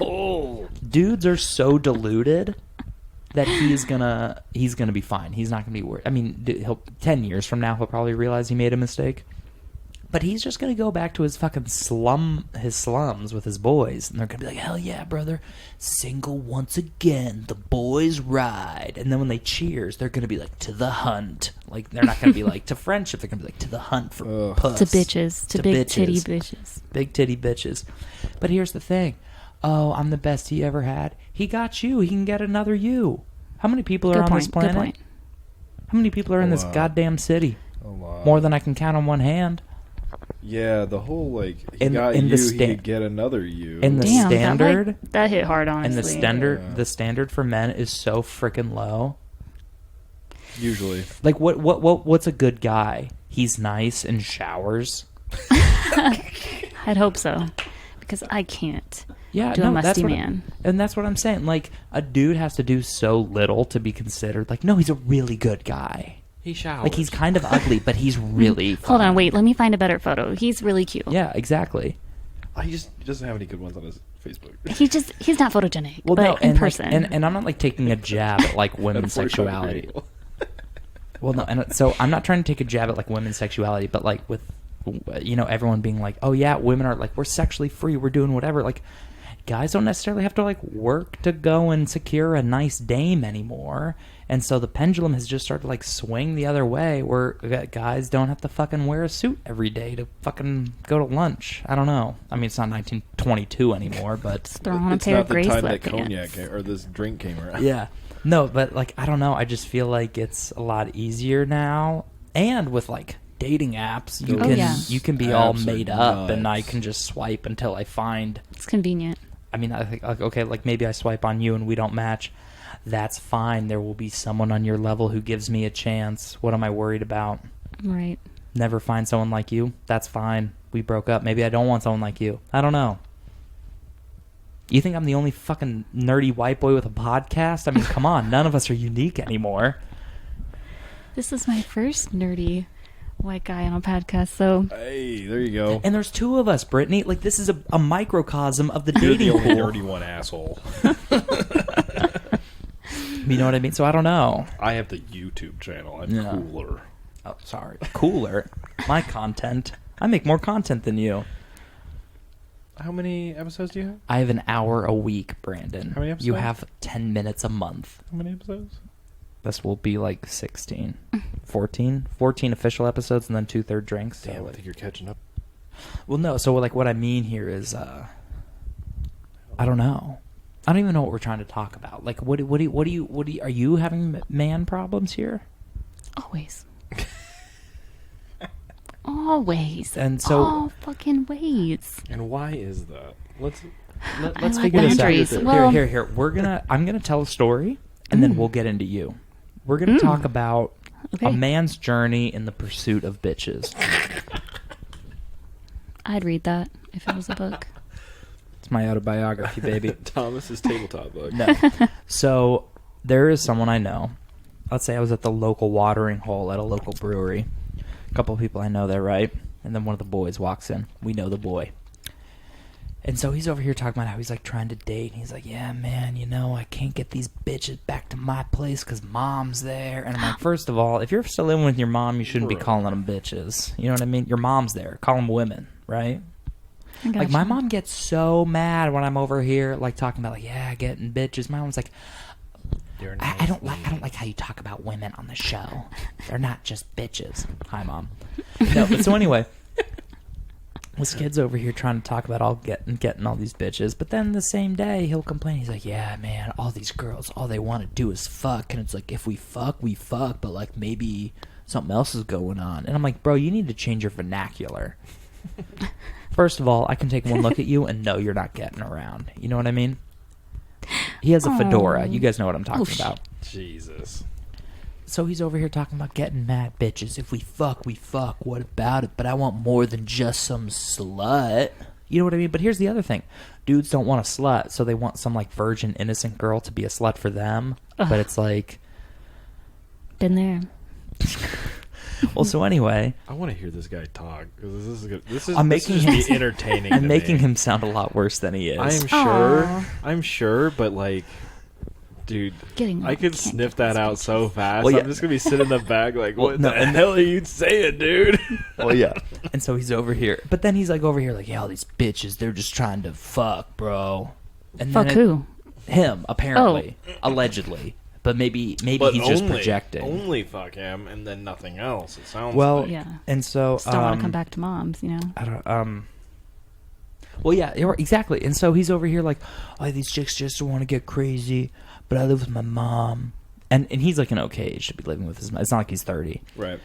Oh, Dudes are so deluded that he's gonna be fine. He's not gonna be worried. I mean, he'll 10 years from now he'll probably realize he made a mistake. But he's just going to go back to his fucking slums with his boys. And they're going to be like, hell yeah, brother. Single once again. The boys ride. And then when they cheers, they're going to be like, to the hunt. Like, they're not going to be like, to friendship. They're going to be like, to the hunt for puss. To bitches. To big bitches. titty bitches. Big titty bitches. But here's the thing. Oh, I'm the best he ever had. He got you. He can get another you. How many people are on this planet? Good point. How many people are in this goddamn city? A lot. More than I can count on one hand. Yeah, the whole, like, he In- got in you, the he could get another you. In the Damn, standard... that hit hard, And honestly. the standard for men is so freaking low. Usually. Like what's a good guy? He's nice and showers. I'd hope so. Because I can't Yeah, do a no, musty that's what man. And that's what I'm saying. Like a dude has to do so little to be considered like, no, he's a really good guy. He showers. Like he's kind of ugly, but he's really Hold on, fun. wait. Let me find a better photo. He's really cute. Yeah, exactly. He doesn't have any good ones on his Facebook. He's not photogenic, Well, but no, in and person. like, and I'm not like taking a jab at like women's sexuality. Well, no, and so I'm not trying to take a jab at like women's sexuality, but like with everyone being like, oh yeah, women are like, we're sexually free, we're doing whatever. Like guys don't necessarily have to like work to go and secure a nice dame anymore. And so the pendulum has just started to like swing the other way, where guys don't have to fucking wear a suit every day to fucking go to lunch. I don't know. I mean, it's not 1922 anymore, but throw on a It's pair not of the gray time that sweatpants. cognac or this drink came around. yeah. No, but like I don't know. I just feel like it's a lot easier now, and with like dating apps, you Oh, can yeah. you can be all Apps are made up, and I nuts. can just swipe until I find. It's convenient. I mean, I think like okay, like maybe I swipe on you and we don't match. That's fine. There will be someone on your level who gives me a chance. What am I worried about? Right. Never find someone like you. That's fine. We broke up. Maybe I don't want someone like you. I don't know. You think I'm the only fucking nerdy white boy with a podcast? I mean, come on. None of us are unique anymore. This is my first nerdy white guy on a podcast, so Hey, there you go. And there's two of us, Brittany. Like, this is a microcosm of the You're the dating only pool. nerdy one, asshole. You know what I mean? So I don't know. I have the YouTube channel. I'm Yeah. cooler. Oh, sorry. Cooler. My content. I make more content than you. How many episodes do you have? I have an hour a week, Brandon. How many episodes? You have 10 minutes a month. How many episodes? This will be like 16. 14 official episodes and then 2/3 drinks. Damn, So, I like, think you're catching up. well, no. So, like, what I mean here is, I don't know. I don't even know what we're trying to talk about. Like, are you having man problems here? always. Always. And so- all fucking ways. And why is that? Let's I like figure this out. boundaries. Well, Here. I'm gonna tell a story, and then we'll get into you. We're gonna talk about Okay. a man's journey in the pursuit of bitches. I'd read that if it was a book. It's my autobiography, baby. Thomas's tabletop book. No. So there is someone I know. Let's say I was at the local watering hole at a local brewery. A couple of people I know there, right? And then one of the boys walks in. We know the boy. And so he's over here talking about how he's like trying to date. And he's like, yeah, man, I can't get these bitches back to my place because mom's there. And I'm like, first of all, if you're still living with your mom, you shouldn't be Right. calling them bitches. You know what I mean? Your mom's there. Call them women, right? I Like, gotcha. my mom gets so mad when I'm over here, like, talking about, like, yeah, getting bitches. My mom's like, I don't like how you talk about women on the show. They're not just bitches. Hi, Mom. No, but so anyway, this kid's over here trying to talk about all getting all these bitches, but then the same day he'll complain. He's like, yeah, man, all these girls, all they want to do is fuck, and it's like, if we fuck, but like maybe something else is going on. And I'm like, bro, you need to change your vernacular. First of all, I can take one look at you and know you're not getting around. You know what I mean? He has a fedora. You guys know what I'm talking about. Jesus. So he's over here talking about getting mad bitches. If we fuck, we fuck. What about it? But I want more than just some slut. You know what I mean? But here's the other thing. Dudes don't want a slut, so they want some like virgin, innocent girl to be a slut for them. Ugh. But it's like... Been there. Well, so anyway... I want to hear this guy talk. 'Cause this is good. This is I'm this making is him- be entertaining. I'm to making me. him sound a lot worse than he is. I am sure. Aw. I'm sure, but like, Dude, Getting I could sniff that out so fast. Well, yeah. I'm just going to be sitting in the back like, Well, what no, the and- hell are you saying, dude? Well, yeah. And so he's over here. But then he's like over here like, yeah, all these bitches, they're just trying to fuck, bro. And Fuck then who? Him, apparently. Allegedly. But maybe But he's just projecting. Only fuck him and then nothing else, it sounds Well, like. Yeah. and so... Just don't want to come back to mom's, you know? I don't... Well, yeah, exactly. And so he's over here like, oh, these chicks just want to get crazy, but I live with my mom. And he's like an okay age to be living with his mom. It's not like he's 30. Right.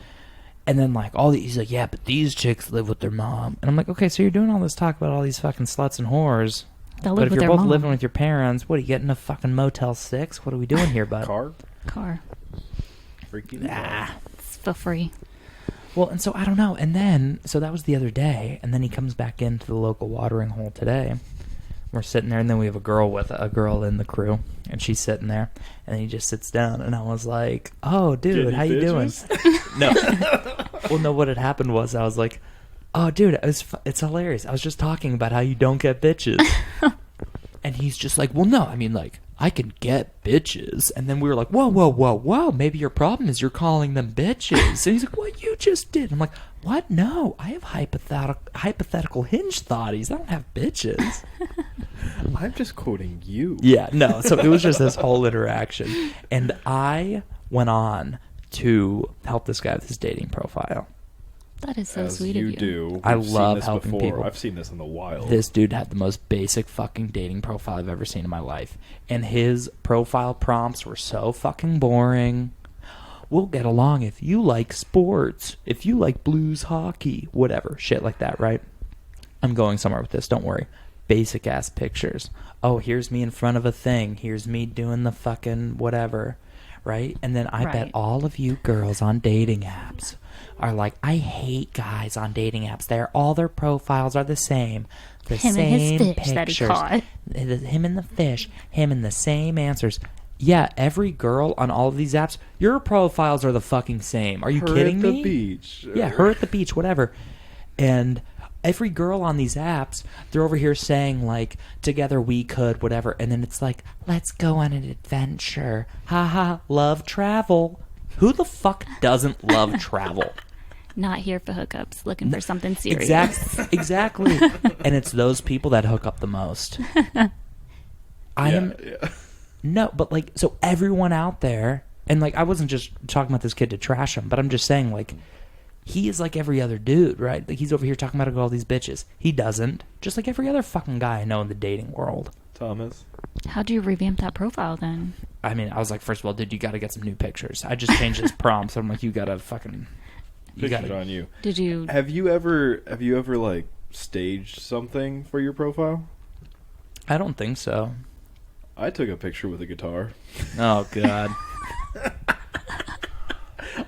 And then like he's like, yeah, but these chicks live with their mom. And I'm like, okay, so you're doing all this talk about all these fucking sluts and whores. They'll But live if with you're their both mom. living with your parents, what, are you getting a fucking Motel 6? What are we doing here, bud? Car. Freaky. It's for free. Well, and so I don't know. And then, so that was the other day. And then he comes back into the local watering hole today. We're sitting there, and then we have a girl in the crew, and she's sitting there, and then he just sits down, and I was like, "Oh, dude, how you doing?" No, well, no. What had happened was I was like, "Oh, dude, it's hilarious. I was just talking about how you don't get bitches," and he's just like, "Well, no, I mean, like, I can get bitches," and then we were like, "Whoa, whoa, whoa, whoa! Maybe your problem is you're calling them bitches," and he's like, "What you just did?" I'm like, "What? No, I have hypothetical hinge thoughties. I don't have bitches." I'm just quoting you. Yeah, no. So it was just this whole interaction. And I went on to help this guy with his dating profile. That is so As sweet you of you. do. I We've seen love this helping before. people. I've seen this in the wild. This dude had the most basic fucking dating profile I've ever seen in my life. And his profile prompts were so fucking boring. We'll get along if you like sports, if you like blues hockey, whatever. Shit like that, right? I'm going somewhere with this, don't worry. Basic ass pictures. Oh, here's me in front of a thing. Here's me doing the fucking whatever, right? And then I bet Right. all of you girls on dating apps are like, I hate guys on dating apps. All their profiles are the same. The Him same and his fish pictures. that he caught. Him and the fish. Him and the same answers. Yeah, every girl on all of these apps, your profiles are the fucking same. Are you Her kidding at the me? beach. Yeah, her at the beach, whatever. And every girl on these apps, they're over here saying, like, together we could, whatever. And then it's like, let's go on an adventure. Haha, love travel. Who the fuck doesn't love travel? Not here for hookups, looking for something serious. Exactly. And it's those people that hook up the most. Yeah. No, but like, so everyone out there, and like, I wasn't just talking about this kid to trash him, but I'm just saying, like, he is like every other dude, right? Like, he's over here talking about all these bitches. He doesn't. Just like every other fucking guy I know in the dating world. Thomas. How'd you revamp that profile then? I mean, I was like, first of all, dude, you got to get some new pictures. I just changed his prompt, so I'm like, you got to fucking... You Pictured got on you. Did you? Have you ever like staged something for your profile? I don't think so. I took a picture with a guitar. Oh, God.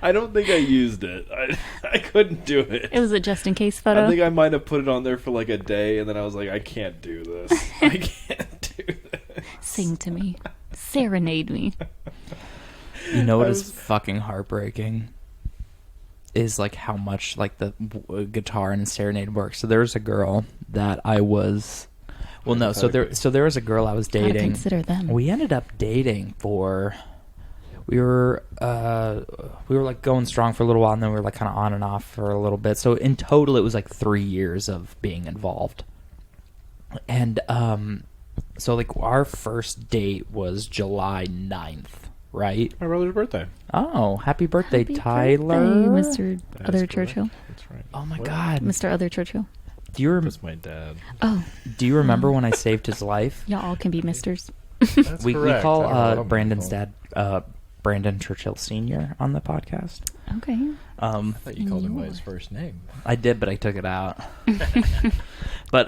I don't think I used it. I couldn't do it. It was a just in case photo. I think I might have put it on there for like a day, and then I was like, I can't do this. I can't do this. Sing to me, serenade me. You know what is fucking heartbreaking? Is like how much like the guitar and serenade works. So there was a girl that I was... Well, no. So there was a girl I was Gotta dating. consider them. We ended up dating for... We were like going strong for a little while, and then we were like kind of on and off for a little bit. So in total, it was like 3 years of being involved. And so like our first date was July 9th, right? My brother's birthday. Oh, happy birthday, Happy Tyler. birthday, Mr. That is Other correct. Churchill. That's right. Oh my What? God. Mr. Other Churchill. Do you That's my dad. Oh, do you remember when I saved his life? y'all all can be misters. That's We correct. call I don't know what Brandon's I'm dad Brandon Churchill Sr. on the podcast. Okay. I thought you called him by his Senior. first name. I did, but I took it out. But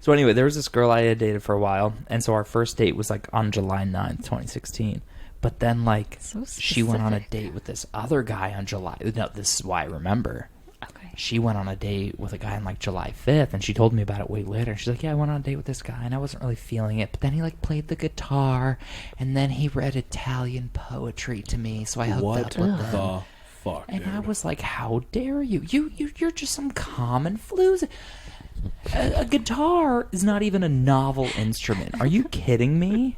so anyway, there was this girl I had dated for a while, and so our first date was like on July 9th, 2016. But then like So she went on a specific. date with this other guy on July. No, this is why I remember. Okay. She went on a date with a guy on like July 5th, and she told me about it way later. She's like, yeah, I went on a date with this guy, and I wasn't really feeling it. But then he like played the guitar, and then he read Italian poetry to me, so I hooked What up with him. the fuck, And dude? I was like, how dare you? You're just some common floozy. A guitar is not even a novel instrument. Are you kidding me?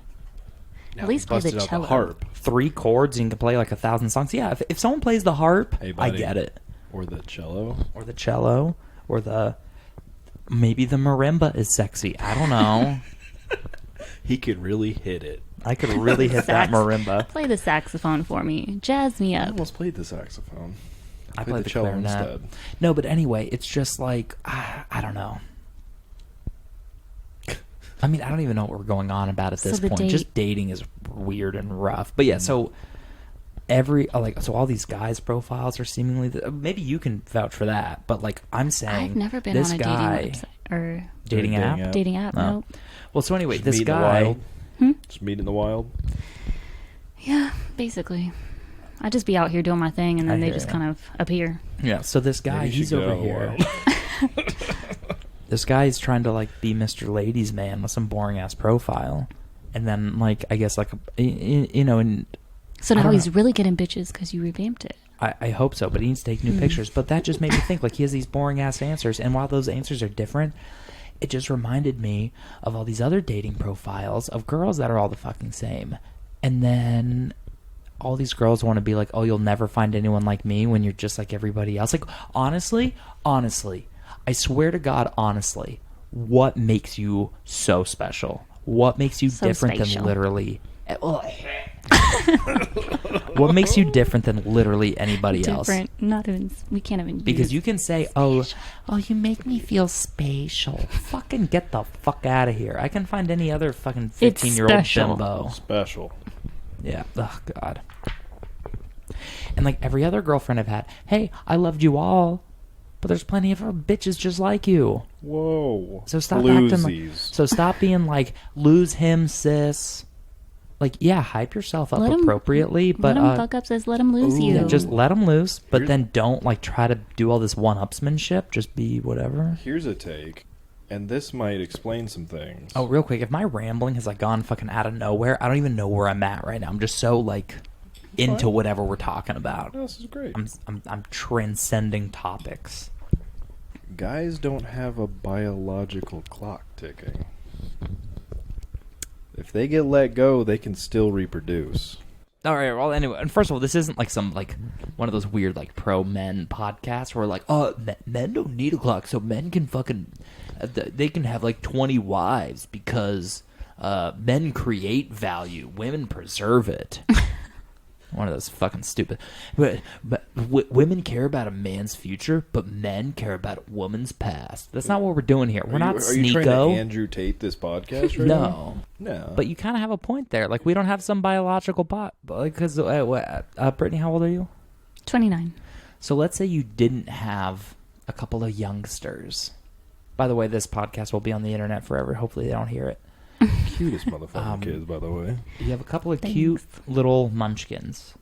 Now At least he play the busted out cello. harp 3 chords and you can play like 1,000 songs. Yeah, if someone plays the harp, Hey, I buddy. get it. or the cello. Or the cello, or maybe the marimba is sexy. I don't know. He could really hit it. I could really hit that Sax. marimba. Play the saxophone for me. Jazz me I up. almost played the saxophone. I Played played the cello clarinet. instead. No, but anyway, it's just like I don't know. I mean, I don't even know what we're going on about at So this the point. date- Just dating is weird and rough. But yeah, so so all these guys' profiles are seemingly maybe you can vouch for that. But like I'm saying, I've never been this on a guy, dating website or dating Dating app. app. dating app. No. Nope. Well, so anyway, Just this meet in the guy. wild. Hmm? Just meet in the wild. Yeah, basically. I just be out here doing my thing, and I then they hear just ya. kind of appear. Yeah, so this guy, Maybe you he's should over get out here. wild. This guy is trying to like be Mr. Ladies Man with some boring ass profile, and then like I guess like and So I now don't he's know. really getting bitches because you revamped it. I hope so, but he needs to take new Hmm. pictures. But that just made me think like he has these boring ass answers, and while those answers are different, it just reminded me of all these other dating profiles of girls that are all the fucking same, and then all these girls want to be like, oh, you'll never find anyone like me when you're just like everybody else. Like honestly, I swear to God, honestly, what makes you so special? What makes you So different spatial. than literally? What makes you different than literally anybody else? Different. Not even. We can't even. Because use you can say, oh, you make me feel spatial. Fucking get the fuck out of here. I can find any other fucking It's 15-year-old special. bimbo. Special. Yeah. Oh, God. And like every other girlfriend I've had, hey, I loved you all, but there's plenty of bitches just like you. Whoa. So stop acting like, Bluesies. so stop being like, lose him, sis. Like, yeah, hype yourself up Let 'em- appropriately, but let him fuck up. Says let him lose Ooh. you. yeah, just let them loose, but Here's- then don't like try to do all this one-upsmanship. Just be whatever. Here's a take, and this might explain some things. Oh, real quick, if my rambling has like gone fucking out of nowhere, I don't even know where I'm at right now. I'm just so like into fine. whatever we're talking about. Oh, this is great. I'm transcending topics. Guys don't have a biological clock ticking. If they get let go, they can still reproduce. All right. Well, anyway, and first of all, this isn't like some like one of those weird like pro men podcasts where like, oh, men don't need a clock, so men can fucking they can have like 20 wives because men create value, women preserve it. One of those fucking stupid. But women care about a man's future, but men care about a woman's past. That's not what we're doing here. We're not Are you trying to Sneeko. Andrew Tate this podcast right now? No. No. But you kind of have a point there. Like, we don't have some biological bot. Because, Brittany, how old are you? 29. So let's say you didn't have a couple of youngsters. By the way, this podcast will be on the internet forever. Hopefully they don't hear it. Cutest motherfucking kids, by the way. You have a couple of Thanks. cute little munchkins.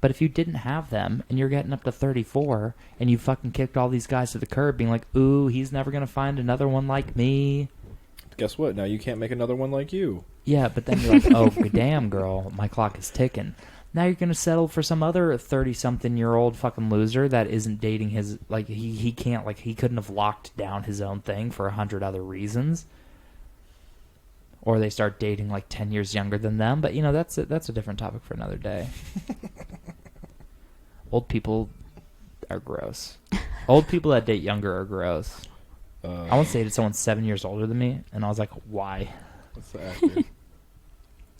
But if you didn't have them and you're getting up to 34 and you fucking kicked all these guys to the curb being like, ooh, he's never going to find another one like me. Guess what? Now you can't make another one like you. Yeah, but then you're like, oh, damn, girl, my clock is ticking. Now you're going to settle for some other 30-something-year-old fucking loser that isn't dating his, like, he can't, like, he couldn't have locked down his own thing for 100 other reasons. Or they start dating, like, 10 years younger than them. But, you know, that's a different topic for another day. Old people are gross. Old people that date younger are gross. I once dated someone 7 years older than me, and I was like, why? What's the actor?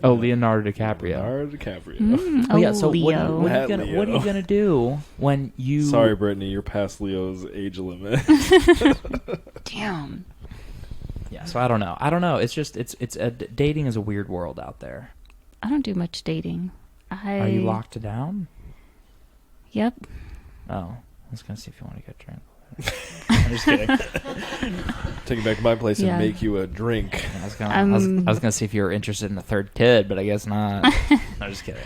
Oh, Leonardo DiCaprio. Leonardo DiCaprio. Oh, yeah, so Leo. what are That you Leo. gonna do when you... Sorry, Brittany, you're past Leo's age limit. Damn. Yeah, so I don't know. It's just, dating is a weird world out there. I don't do much dating. Are you locked down? Yep. Oh, I was gonna see if you want to get a drink. I'm just kidding. Take it back to my place Yeah. and make you a drink. I was gonna see if you were interested in the third kid, but I guess not. I'm just kidding.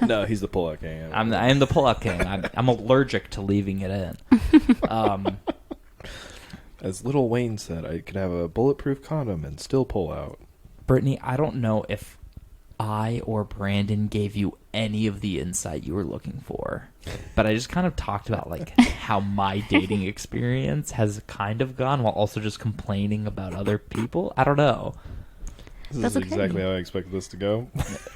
No, he's the pull-out king. I am the pull-out king. I'm allergic to leaving it in. As Lil Wayne said, I could have a bulletproof condom and still pull out. Brittany, I don't know if I or Brandon gave you any of the insight you were looking for, but I just kind of talked about like how my dating experience has kind of gone while also just complaining about other people. I don't know. This That's is okay. exactly how I expected this to go.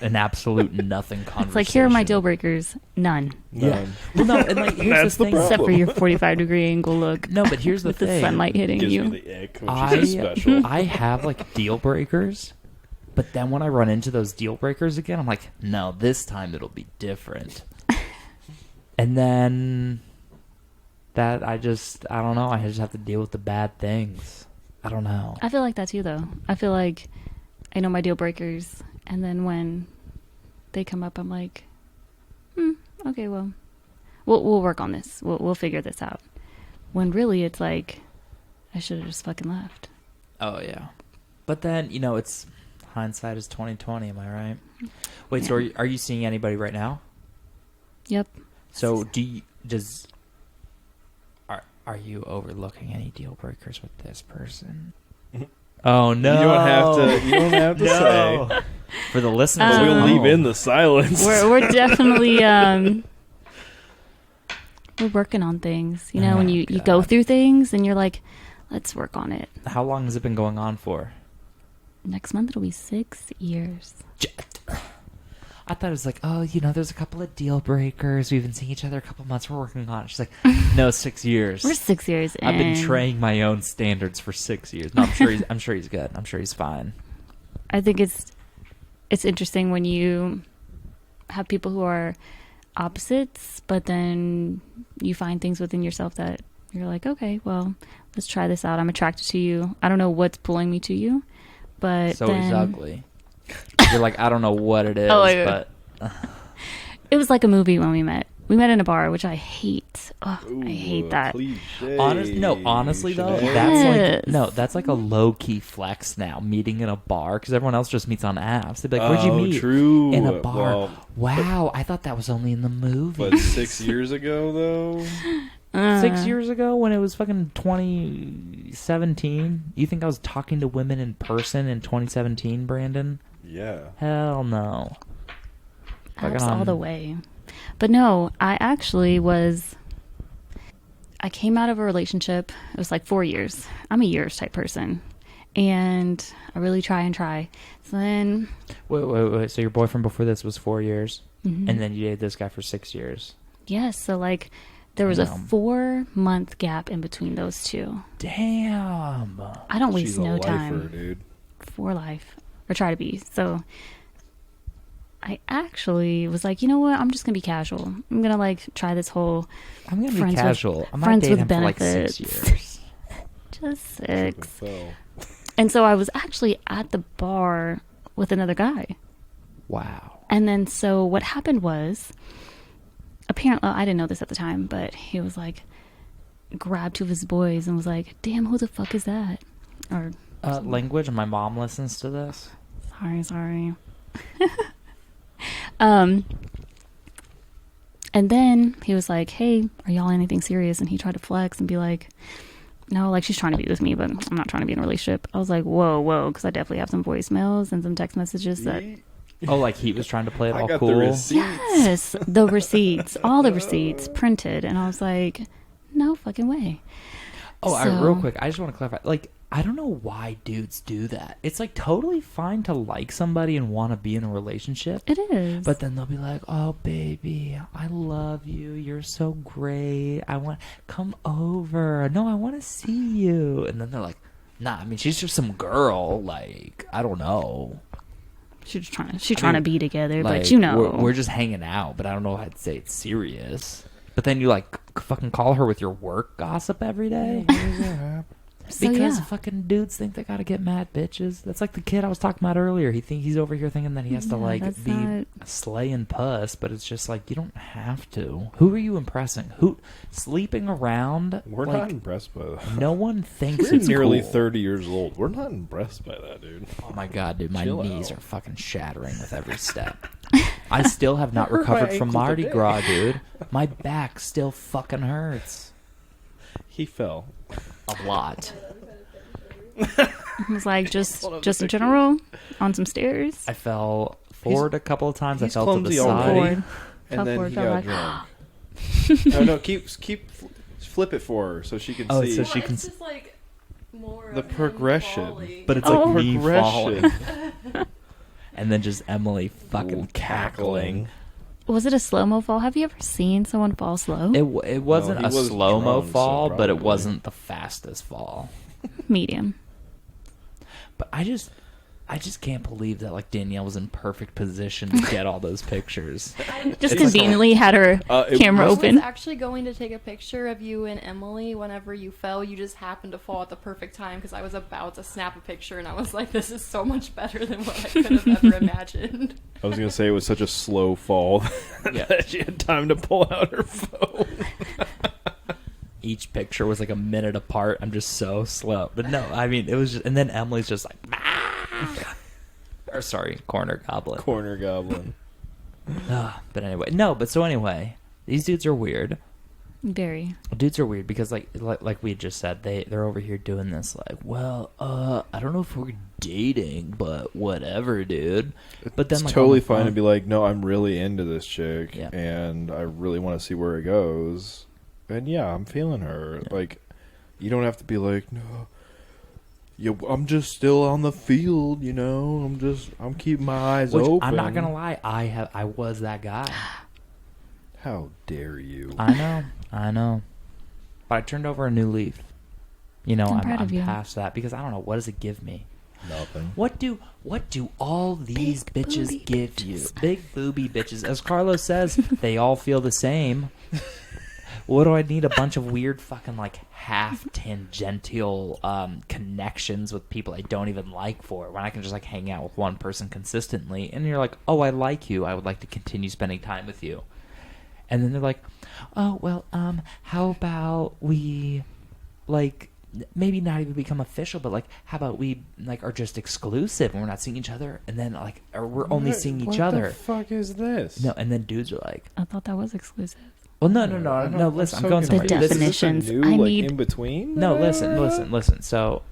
An absolute nothing conversation. It's like, here are my deal breakers. None. Yeah. Well, no, and like, here's That's the the thing. Except for your 45-degree angle look. No, but here's the with the thing. sunlight hitting Gives you. me the ick, which is special. I have like deal breakers, but then when I run into those deal breakers again, I'm like, no, this time it'll be different. And then that I don't know. I just have to deal with the bad things. I don't know. I feel like that too, though. I feel like I know my deal breakers, and then when they come up, I'm like, okay, well, we'll work on this. We'll figure this out. When really, it's like, I should have just fucking left. Oh yeah, but then it's hindsight is 20/20. Am I right? Wait, Yeah. so are you seeing anybody right now? Yep. So are you overlooking any deal breakers with this person? Oh no! You don't have to No. say. For the listeners, But at we'll leave home. in the silence. We're definitely we're working on things. You know, when you go God. through things and you're like, let's work on it. How long has it been going on for? Next month it'll be 6 years. I thought it was like, there's a couple of deal breakers. We've been seeing each other a couple months. We're working on it. She's like, no, 6 years. We're 6 years in. I've been training my own standards for 6 years. No, I'm sure he's good. I'm sure he's fine. I think it's interesting when you have people who are opposites, but then you find things within yourself that you're like, okay, well, let's try this out. I'm attracted to you. I don't know what's pulling me to you, but So then he's ugly. You're like, I don't know what it is, Oh, yeah. but it was like a movie when we met. We met in a bar, which I hate. Oh, I hate Ooh, that. cliche. honestly though, Yes. that's like a low key flex now. Meeting in a bar because everyone else just meets on apps. They'd be like, "Where'd you meet?" True. In a bar. Well, Wow, I thought that was only in the movie. but 6 years ago, though. 6 years ago when it was fucking 2017. You think I was talking to women in person in 2017, Brandon? Yeah. Hell no. Apps Fucking all the way. But no, I came out of a relationship. It was like 4 years. I'm a years type person. And I really try. So then... Wait. So your boyfriend before this was 4 years, Mhm. and then you dated this guy for 6 years. Yes, so like there was a Damn. 4-month gap in between those two. Damn. I don't waste She's a no lifer, time dude. for life. Or try to be. So I actually was like, you know what? I'm just going to be casual. I'm going to like try this whole I'm gonna be Friends with- casual. I might friends date with him for like 6 benefits. years. just Trip 6. and fell. And so I was actually at the bar with another guy. Wow. And then so what happened was, apparently, I didn't know this at the time, but he was like, grabbed two of his boys and was like, damn, who the fuck is that? Or, Language. My mom listens to this. sorry. And then he was like, hey, are y'all anything serious? And he tried to flex and be like, no, like she's trying to be with me, but I'm not trying to be in a relationship. I was like, whoa, because I definitely have some voicemails and some text messages that... Oh, like he was trying to play it I all got cool. the receipts. Yes, the receipts, all the receipts printed. And I was like, no fucking way. Oh, So- real quick, I just want to clarify. Like, I don't know why dudes do that. It's like totally fine to like somebody and want to be in a relationship. It is. But then they'll be like, "Oh, baby, I love you. You're so great. I want come over. No, I want to see you." And then they're like, "Nah, I mean, she's just some girl. Like, I don't know. she's trying to be together, Like, but you know. we're just hanging out. But I don't know how to say it's serious." But then you like fucking call her with your work gossip every day. So, Because yeah. fucking dudes think they gotta get mad bitches. That's like the kid I was talking about earlier. He's over here thinking that he has to Yeah, like that's be not- slaying puss, but it's just like you don't have to. Who are you impressing? Who sleeping around? We're like, not impressed by that. No one thinks We're it's nearly cool. 30 years old. We're not impressed by that, dude. Oh my god, dude, my Chill knees out. are fucking shattering with every step. I still have not hurt my recovered from ankle Mardi today. Gras, dude. My back still fucking hurts He fell. a lot. I was like, just in general, on some stairs. I fell forward a couple of times. I he's fell to the clumsy side. already. Forward. And Fell then forward, he fell got back. drunk. no, keep flip it for her so she can Oh, see. so she can It's just like more The of him progression. falling. But it's Oh. like me Progression. falling. And then just Emily fucking cackling. Was it a slow-mo fall? Have you ever seen someone fall slow? It wasn't he a was slow-mo drunk, so fall, but it probably. wasn't the fastest fall. Medium. But I just can't believe that like Danielle was in perfect position to get all those pictures. Just conveniently had her camera I open. was actually going to take a picture of you and Emily whenever you fell. You just happened to fall at the perfect time because I was about to snap a picture and I was like, this is so much better than what I could have ever imagined. I was going to say it was such a slow fall Yeah. that she had time to pull out her phone. Each picture was like a minute apart. I'm just so slow. But no, I mean, it was just, and then Emily's just like, or sorry, corner goblin. Corner goblin. But anyway, no, but so anyway, these dudes are weird. Very. Dudes are weird because like we had just said, they're over here doing this like, well, I don't know if we're dating, but whatever, dude. But then It's like, totally on the fine to phone- be like, no, I'm really into this chick, Yeah. and I really want to see where it goes. And yeah, I'm feeling her. Yeah. Like, you don't have to be like, no, yeah, I'm just still on the field, you know. I'm keeping my eyes Which, open. I'm not gonna lie, I was that guy. How dare you? I know. But I turned over a new leaf. You know, I'm proud I'm of you. past that because I don't know, what does it give me? Nothing. What do all these Big bitches booby give bitches. you? Big booby bitches. As Carlos says, they all feel the same. What do I need? A bunch of weird fucking like half tangential connections with people I don't even like for when I can just like hang out with one person consistently and you're like, oh, I like you. I would like to continue spending time with you. And then they're like, oh, well, how about we like maybe not even become official, but like how about we like are just exclusive and we're not seeing each other and then like or we're only seeing each other. What the fuck is this? No, and then dudes are like, I thought that was exclusive. well, no, I'm listen, so I'm going somewhere. confused. The Is this a definitions. new, I like, need- in between. No, listen. So,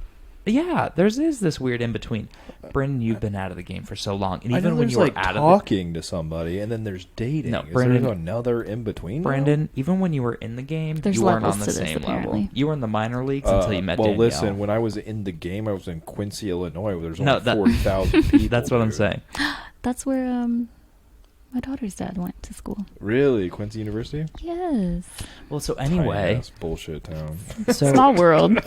yeah, is this weird in between. Brendan, you've been out of the game for so long, and I even know when there's you were like out of talking to somebody, and then there's dating. No, Is Brandon- there another in between? Brandon, even when you were in the game, There's you weren't levels on the to this, same level. apparently. You were in the minor leagues until you met well, Danielle. listen. When I was in the game, I was in Quincy, Illinois. Where there's only No, that- 40,000 people. That's what I'm dude. saying. That's where my daughter's dad went to school. Really, Quincy University? Yes. Well, so anyway, Tiny-ass bullshit town. so Small world.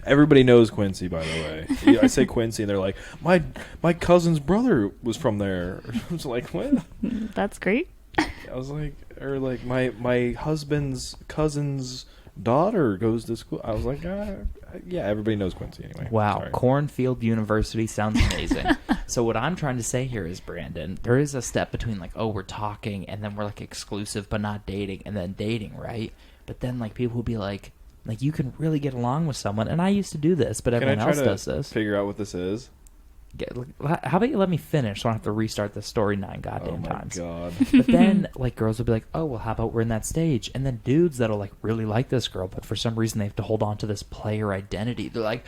Everybody knows Quincy, by the way. Yeah, I say Quincy, and they're like, my cousin's brother was from there. I was like, what? That's great. I was like, or like my husband's cousin's daughter goes to school. I was like, yeah, everybody knows Quincy anyway. wow, Sorry. Cornfield University sounds amazing. So what I'm trying to say here is, Brandon, there is a step between like, oh, we're talking, and then we're like exclusive but not dating, and then dating, right? But then like people will be like you can really get along with someone, and I used to do this, but Can I everyone try else to does this. figure out what this is? How about you let me finish so I don't have to restart the story 9 Oh goddamn my times. god. But then like girls will be like, oh well, how about we're in that stage? And then dudes that'll like really like this girl, but for some reason they have to hold on to this player identity. They're like,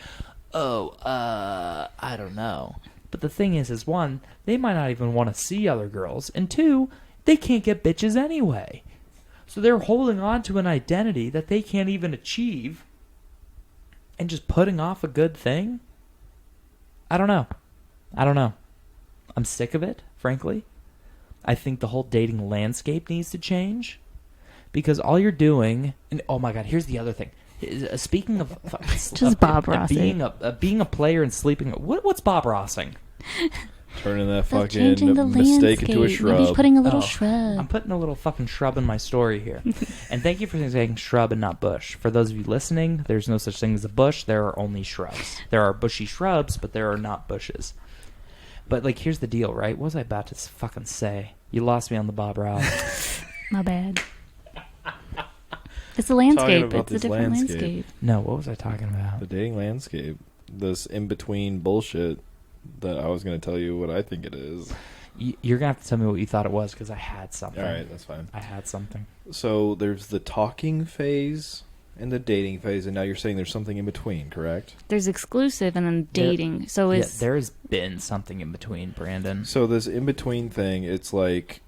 oh, I don't know. But the thing is one, they might not even want to see other girls, and two, they can't get bitches anyway. So they're holding on to an identity that they can't even achieve and just putting off a good thing. I don't know. I'm sick of it, frankly. I think the whole dating landscape needs to change because all you're doing, and oh my god, here's the other thing. Speaking of Just Bob Rossing. being a player and sleeping, what's Bob Rossing? Turning that That's fucking changing the mistake into a landscape. shrub. He's putting a little Oh, shrub. I'm putting a little fucking shrub in my story here. And thank you for saying shrub and not bush. For those of you listening, there's no such thing as a bush. There are only shrubs. There are bushy shrubs, but there are not bushes. But, like, here's the deal, right? What was I about to fucking say? You lost me on the Bob Ross. My bad. It's a landscape. about It's a this different landscape. landscape. No, what was I talking about? The dating landscape. This in-between bullshit that I was going to tell you what I think it is. You're going to have to tell me what you thought it was because I had something. All right, that's fine. I had something. So there's the talking phase and the dating phase, and now you're saying there's something in between, correct? There's exclusive and then dating. So Yeah, it's there's been something in between, Brandon. So this in-between thing, it's like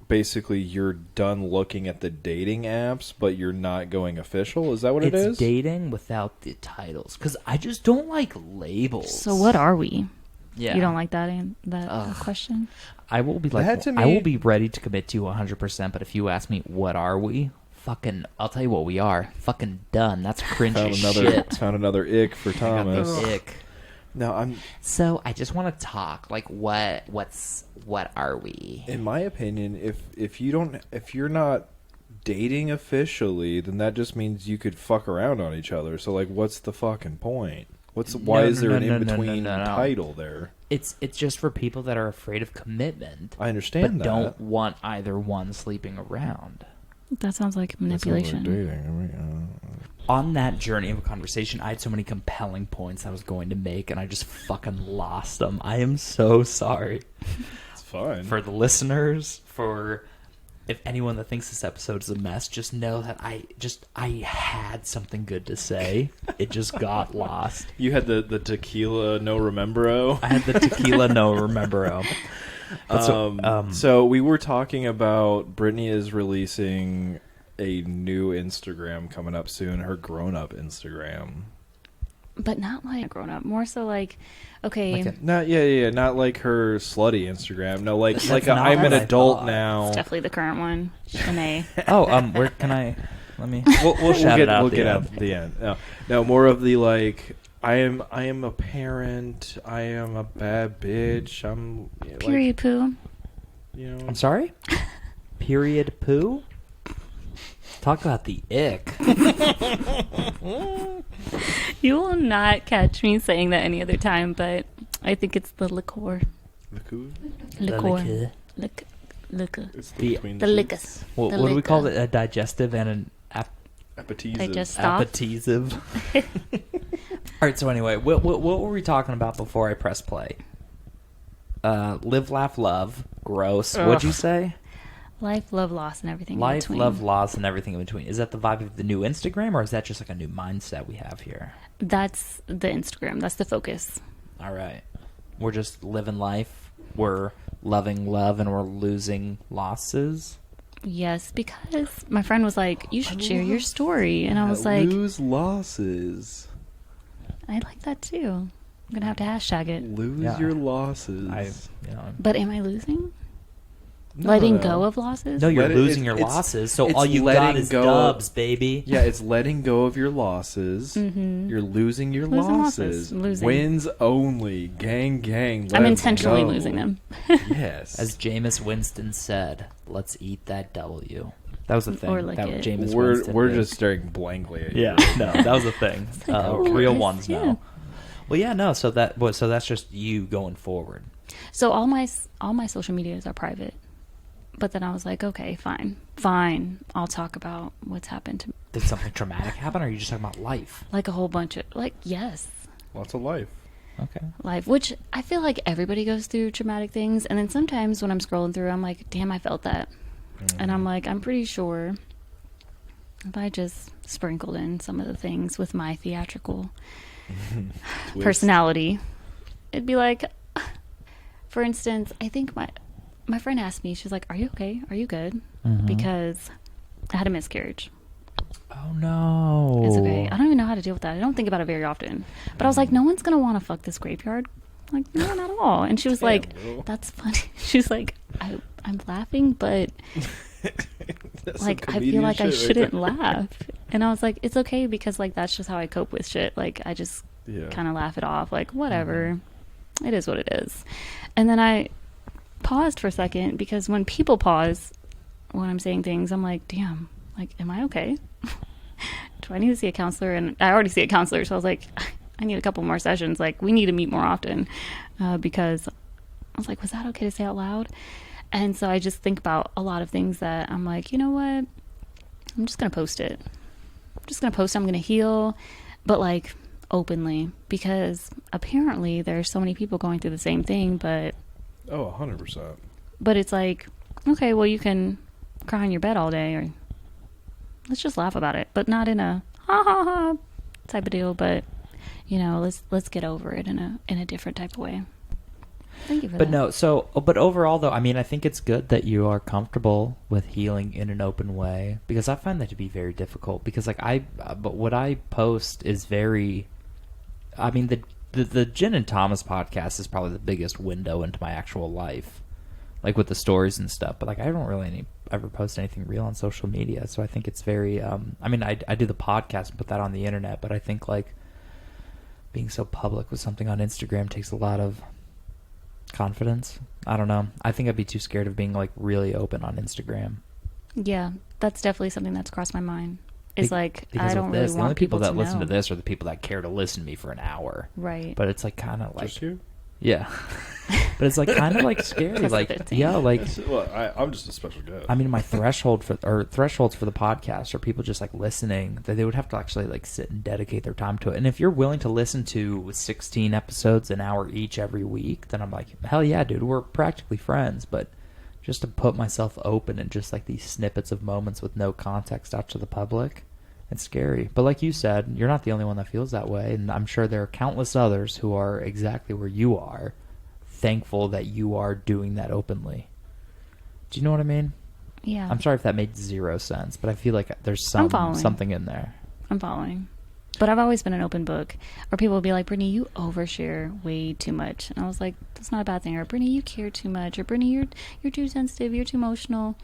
basically you're done looking at the dating apps, but you're not going official. Is that what it is? It's dating without the titles because I just don't like labels. so what are we? Yeah. You don't like that Ugh. question? I will be like, That to I me- will be ready to commit to 100%. But if you ask me, what are we? Fucking, I'll tell you what we are. Fucking done. That's cringe as shit. Found another ick for I got Thomas. this ick. No, I'm. So I just want to talk. Like, what are we? In my opinion, if you're not dating officially, then that just means you could fuck around on each other. So like, what's the fucking point? Why is there an in between title there? It's just for people that are afraid of commitment. I understand but that. don't want either one sleeping around. That sounds like manipulation. On that journey of a conversation, I had so many compelling points I was going to make, and I just fucking lost them. I am so sorry. It's fine. For the listeners, for if anyone that thinks this episode is a mess, just know that I had something good to say. It just got lost. You had the tequila no remembero. I had the tequila no remembero. So we were talking about Brittany is releasing a new Instagram coming up soon, her grown-up Instagram. But not like grown up. More so like, okay, Not not like her slutty Instagram. No, like That's not I'm an what I adult thought. now. it's definitely the current one. Shanae. Where can I? Let me. We'll shout get it out we'll at the get end. out at the end. No, more of the like. I am a parent. I am a bad bitch. I'm Period poo. You know. I'm sorry? Period poo? Talk about the ick. You will not catch me saying that any other time, but I think it's the liqueur. Liqueur. Liquor. It's The- between The sheets. liquors. What The do we call liquor. it? A digestive and an Appetizer. Digest stop. appetitive? All right, so anyway, what were we talking about before I press play? Live, laugh, love. Gross. What'd you say? Life, love, loss, and everything in Life, between. love, loss, and everything in between. Is that the vibe of the new Instagram, or is that just like a new mindset we have here? That's the Instagram. That's the focus. All right. We're just living life. We're loving love, and we're losing losses. Yes, because my friend was like, you should share your story. And I was like, lose losses. I like that too. I'm going to have to hashtag it. Lose Yeah. your losses. But am I losing? No. Letting go of losses? No, you're Let it- losing your it's- losses, so it's all you got letting is go- dubs, baby. Yeah, it's letting go of your losses. Mhm. You're losing your Losing losses. losses. Losing. Wins only. Gang, gang. I'm let's intentionally go. losing them. Yes. As Jameis Winston said, let's eat that W. That was the thing. Or lick that it. Jameis we're Winston we're did. just staring blankly at you. Yeah, no, that was the thing. like, oh, Real yes, ones yeah. know. Well, yeah, no. So that's just you going forward. So all my social medias are private. But then I was like, okay, fine. I'll talk about what's happened to me. Did something traumatic happen, or are you just talking about life? Like a whole bunch of, like, yes, Lots of life. Okay. life, which I feel like everybody goes through traumatic things. And then sometimes when I'm scrolling through, I'm like, damn, I felt that. And I'm like, I'm pretty sure if I just sprinkled in some of the things with my theatrical Twist. personality, it'd be like, for instance, I think my friend asked me, she's like, are you okay? Are you good? Mhm. Because I had a miscarriage. Oh no. It's okay. I don't even know how to deal with that. I don't think about it very often. But I was like, no one's going to want to fuck this graveyard. I'm like, no, not at all. And she was like, bro. that's funny. She was like, I'm laughing, but That's some like I feel comedian like I shit right shouldn't there. laugh. And I was like, it's okay because like that's just how I cope with shit. Like I just Yeah. kind of laugh it off. Like whatever. It is what it is. And then I paused for a second because when people pause when I'm saying things, I'm like, damn, like, am I okay? Do I need to see a counselor? And I already see a counselor. So I was like, I need a couple more sessions. Like we need to meet more often because I was like, was that okay to say out loud? And so I just think about a lot of things that I'm like, you know what? I'm just going to post it. I'm just going to post it. I'm going to heal, but like openly because apparently there's so many people going through the same thing, but Oh, 100%. it's like, okay, well you can cry in your bed all day or let's just laugh about it, but not in a ha ha ha type of deal, but you know, let's get over it in a different type of way. Thank you for But that. but overall though, I mean, I think it's good that you are comfortable with healing in an open way because I find that to be very difficult because like but what I post is very, I mean, the Jen and Thomas podcast is probably the biggest window into my actual life, like with the stories and stuff. But like I don't really ever post anything real on social media, so I think it's very. I mean, I do the podcast and put that on the internet, but I think like being so public with something on Instagram takes a lot of confidence. I don't know. I think I'd be too scared of being like really open on Instagram. Yeah, that's definitely something that's crossed my mind. It's like Because I don't of really this, the want only people that to listen know. to this are the people that care to listen to me for an hour. Right. But it's like kind of like Just you? yeah, but it's like kind of like scary. Plus Like 15. yeah, like Well, I'm just a special guest. I mean, my thresholds for the podcast are people just like listening. That they would have to actually like sit and dedicate their time to it. And if you're willing to listen to 16 episodes an hour each every week, then I'm like, hell yeah, dude, we're practically friends. But just to put myself open and just like these snippets of moments with no context out to the public, it's scary. But like you said, you're not the only one that feels that way, and I'm sure there are countless others who are exactly where you are, thankful that you are doing that openly. Do you know what I mean? Yeah. I'm sorry if that made zero sense, but I feel like there's I'm following. something in there. I'm following. But I've always been an open book. Or people will be like, Brittany, you overshare way too much. And I was like, that's not a bad thing. Or Brittany, you care too much. Or Brittany, you're too sensitive. You're too emotional.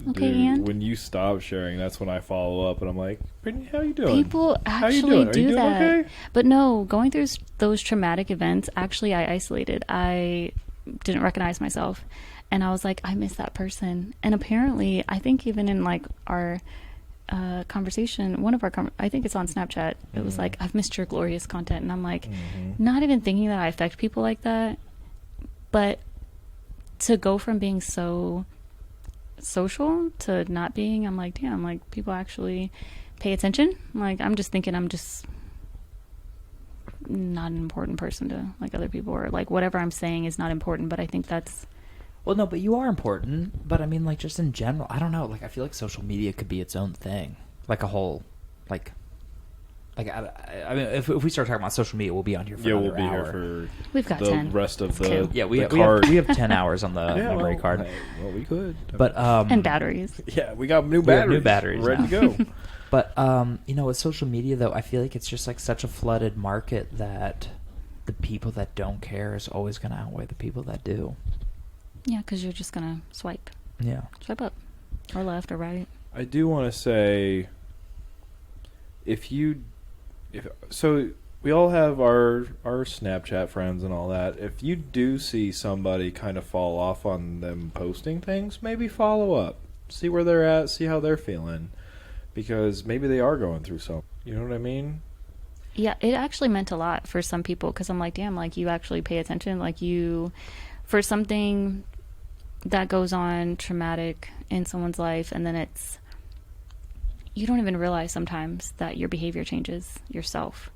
Okay, Dude, and when you stop sharing, that's when I follow up and I'm like, Brittany, how you doing? people How you actually doing? Are you do doing that. okay? But no, going through those traumatic events, actually, I isolated. I didn't recognize myself. And I was like, I miss that person. And apparently, I think even in like our conversation, I think it's on Snapchat. It was like, I've missed your glorious content. And I'm like, not even thinking that I affect people like that. But to go from being so social to not being, I'm like, damn, like people actually pay attention. Like I'm just thinking I'm just not an important person to like other people, or like whatever I'm saying is not important. But I think that's Well, no, but you are important. But I mean, like, just in general, I don't know. Like, I feel like social media could be its own thing. Like a whole, like I mean, if we start talking about social media, we'll be on here for Yeah, another we'll be hour. here for we've got the 10. rest of That's the two. Yeah, we the have, card. we have 10 hours on the Yeah, memory well, card. hey, well, we could. But And batteries. yeah, we got new We have batteries. new batteries ready now. to go. But you know, with social media though, I feel like it's just like such a flooded market that the people that don't care is always going to outweigh the people that do. Yeah, because you're just gonna swipe Yeah. up, or left, or right. I do want to say, so we all have our Snapchat friends and all that. If you do see somebody kind of fall off on them posting things, maybe follow up, see where they're at, see how they're feeling, because maybe they are going through something. You know what I mean? Yeah, it actually meant a lot for some people, because I'm like, damn, like you actually pay attention, like you, for something that goes on traumatic in someone's life, and then you don't even realize sometimes that your behavior changes yourself,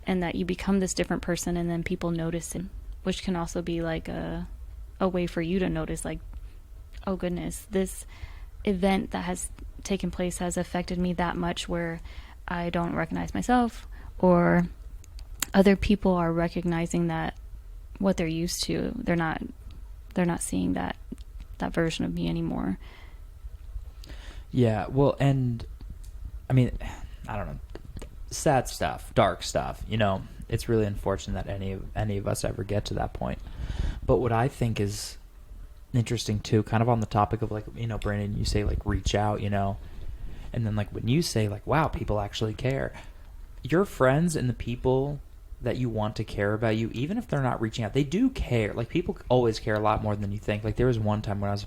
and that you become this different person, and then people notice it, which can also be like a way for you to notice, like, oh goodness, this event that has taken place has affected me that much, where I don't recognize myself, or other people are recognizing that what they're used to, they're not seeing that version of me anymore. Yeah, well, and I mean, I don't know, sad stuff, dark stuff, you know, it's really unfortunate that any of us ever get to that point. But what I think is interesting too, kind of on the topic of like, you know, Brandon, you say like reach out, you know, and then like when you say like, wow, people actually care, your friends and the people that you want to care about you, even if they're not reaching out, they do care. Like people always care a lot more than you think. Like there was one time when I was